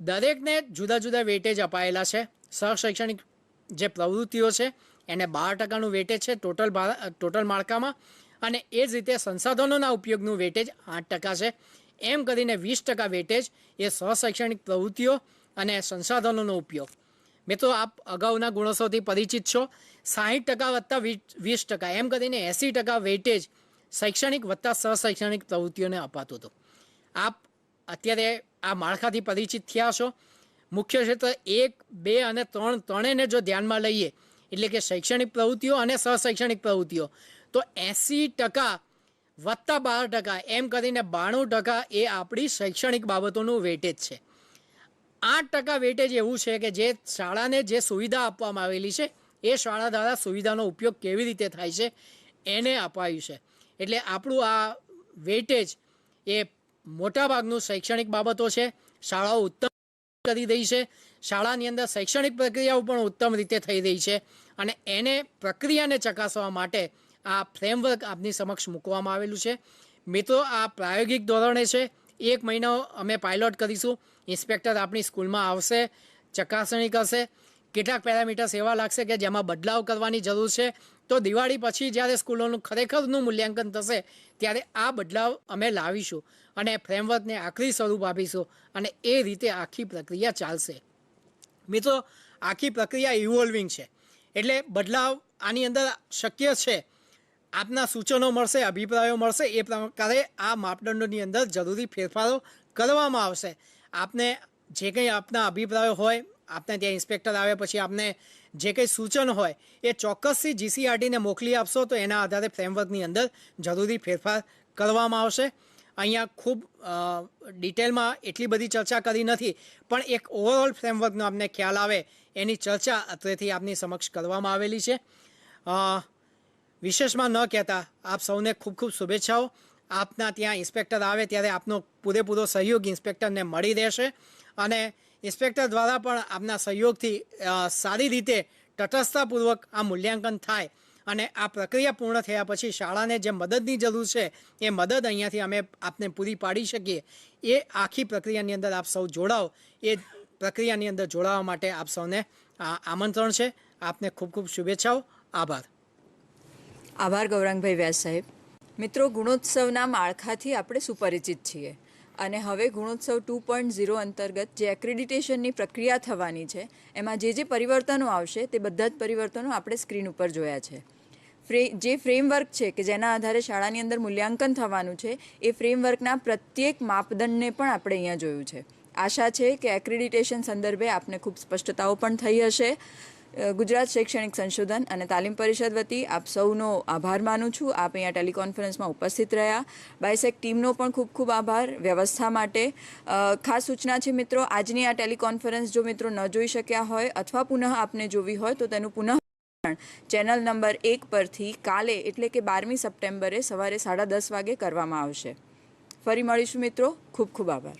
દરેકને જુદા જુદા વેટેજ અપાયેલા છે. સહશૈક્ષણિક જે પ્રવૃત્તિઓ છે એને 12%નું વેટેજ છે ટોટલ માળખામાં, અને એ જ રીતે સંસાધનોના ઉપયોગનું વેટેજ 8% છે. એમ કરીને 20% વેટેજ એ સહશૈક્ષણિક પ્રવૃત્તિઓ અને સંસાધનોનો ઉપયોગ. મિત્રો, આપ અગાઉના ગુણોત્સવથી પરિચિત છો. 60% વત્તા 20% એમ કરીને 80% વેટેજ શૈક્ષણિક વત્તા સહશૈક્ષણિક પ્રવૃત્તિઓને અપાતું હતું. આપ અત્યારે આ માળખાથી પરિચિત થયા છો. મુખ્ય ક્ષેત્ર 1, 2 અને 3 ત્રણેયને જો ધ્યાનમાં લઈએ એટલે કે શૈક્ષણિક પ્રવૃત્તિઓ અને સહશૈક્ષણિક પ્રવૃત્તિઓ, તો 80% વત્તા 12% એમ કરીને 92% એ આપણી શૈક્ષણિક બાબતોનું વેટેજ છે. 8% વેટેજ એવું છે કે જે શાળાને જે સુવિધા આપવામાં આવેલી છે એ શાળા દ્વારા સુવિધાનો ઉપયોગ કેવી રીતે થાય છે એને અપાયું છે. એટલે આપણું આ વેટેજ એ મોટાભાગનું શૈક્ષણિક બાબતો છે. શાળાઓ ઉત્તમ કરી રહી છે. શાળાની અંદર શૈક્ષણિક પ્રક્રિયાઓ પણ ઉત્તમ રીતે થઈ રહી છે અને એને પ્રક્રિયાને ચકાસવા માટે આ ફ્રેમવર્ક આપની સમક્ષ મૂકવામાં આવેલું છે. મિત્રો, આ પ્રાયોગિક ધોરણે છે. 1 મહિનો અમે પાયલોટ કરીશું. ઇન્સ્પેક્ટર આપણી સ્કૂલમાં આવશે, ચકાસણી કરશે. કેટલાક પેરામીટર્સ એવા લાગશે કે જેમાં બદલાવ કરવાની જરૂર છે, તો દિવાળી પછી જ્યારે સ્કૂલોનું ખરેખરનું મૂલ્યાંકન થશે ત્યારે આ બદલાવ અમે લાવીશું અને ફ્રેમવર્કને આખરી સ્વરૂપ આપીશું અને એ રીતે આખી પ્રક્રિયા ચાલશે. મિત્રો, આખી પ્રક્રિયા ઇવોલ્વિંગ છે એટલે બદલાવ આની અંદર શક્ય છે. આપના સૂચનો મળશે, અભિપ્રાયો મળશે, એ પ્રકારે આ માપદંડોની અંદર જરૂરી ફેરફારો કરવામાં આવશે. આપને જે કંઈ આપના અભિપ્રાયો હોય, આપને ત્યાં ઇન્સ્પેક્ટર આવે પછી આપને જે કંઈ સૂચન હોય એ ચોક્કસથી GCRTને મોકલી આપશો તો એના આધારે ફ્રેમવર્કની અંદર જરૂરી ફેરફાર કરવામાં આવશે. અહીંયા ખૂબ ડિટેલમાં એટલી બધી ચર્ચા કરી નથી, પણ એક ઓવરઓલ ફ્રેમવર્કનો આપને ખ્યાલ આવે એની ચર્ચા અત્રેથી આપની સમક્ષ કરવામાં આવેલી છે. વિશેષમાં ન કહેતા આપ સૌને ખૂબ ખૂબ શુભેચ્છાઓ. આપના ત્યાં ઇન્સ્પેક્ટર આવે ત્યારે આપનો પૂરેપૂરો સહયોગ ઇન્સ્પેક્ટરને મળી રહેશે અને ઇન્સ્પેક્ટર દ્વારા પણ આપના સહયોગથી સારી રીતે તટસ્થતાપૂર્વક આ મૂલ્યાંકન થાય અને આ પ્રક્રિયા પૂર્ણ થયા પછી શાળાને જે મદદની જરૂર છે એ મદદ અહીંયાથી અમે આપને પૂરી પાડી શકીએ. એ આખી પ્રક્રિયાની અંદર આપ સૌ જોડાઓ. એ પ્રક્રિયાની અંદર જોડાવા માટે આપ સૌને આમંત્રણ છે. આપને ખૂબ ખૂબ શુભેચ્છાઓ. આભાર. આભાર ગૌરાંગભાઈ વ્યાસ સાહેબ. મિત્રો, ગુણોત્સવના માળખાથી આપણે સુપરિચિત છીએ અને હવે ગુણોત્સવ 2.0 અંતર્ગત જે એક્રેડિટેશનની પ્રક્રિયા થવાની છે એમાં જે પરિવર્તનો આવશે તે બધા જ પરિવર્તનો આપણે સ્ક્રીન ઉપર જોયા છે. જે ફ્રેમવર્ક છે કે જેના આધારે શાળાની અંદર મૂલ્યાંકન થવાનું છે એ ફ્રેમવર્કના પ્રત્યેક માપદંડને પણ આપણે અહીંયા જોયું છે. આશા છે કે એક્રેડિટેશન સંદર્ભે આપને ખૂબ સ્પષ્ટતાઓ પણ થઈ હશે. ગુજરાત શૈક્ષણિક સંશોધન અને તાલીમ પરિષદ વતી આપ સૌનો આભાર માનું છું. આપ અહીંયા ટેલિકોન્ફરન્સમાં ઉપસ્થિત રહ્યા. બાયસેક ટીમનો પણ ખૂબ ખૂબ આભાર વ્યવસ્થા માટે. ખાસ સૂચના છે મિત્રો, આજની આ ટેલિકોન્ફરન્સ જો મિત્રો ન જોઈ શક્યા હોય અથવા પુનઃ આપને જોવી હોય તો તેનું પુનઃ ચેનલ નંબર 1 પરથી કાલે એટલે કે 12મી સપ્ટેમ્બરે સવારે 10:30 વાગે કરવામાં આવશે. ફરી મળીશું મિત્રો. ખૂબ ખૂબ આભાર.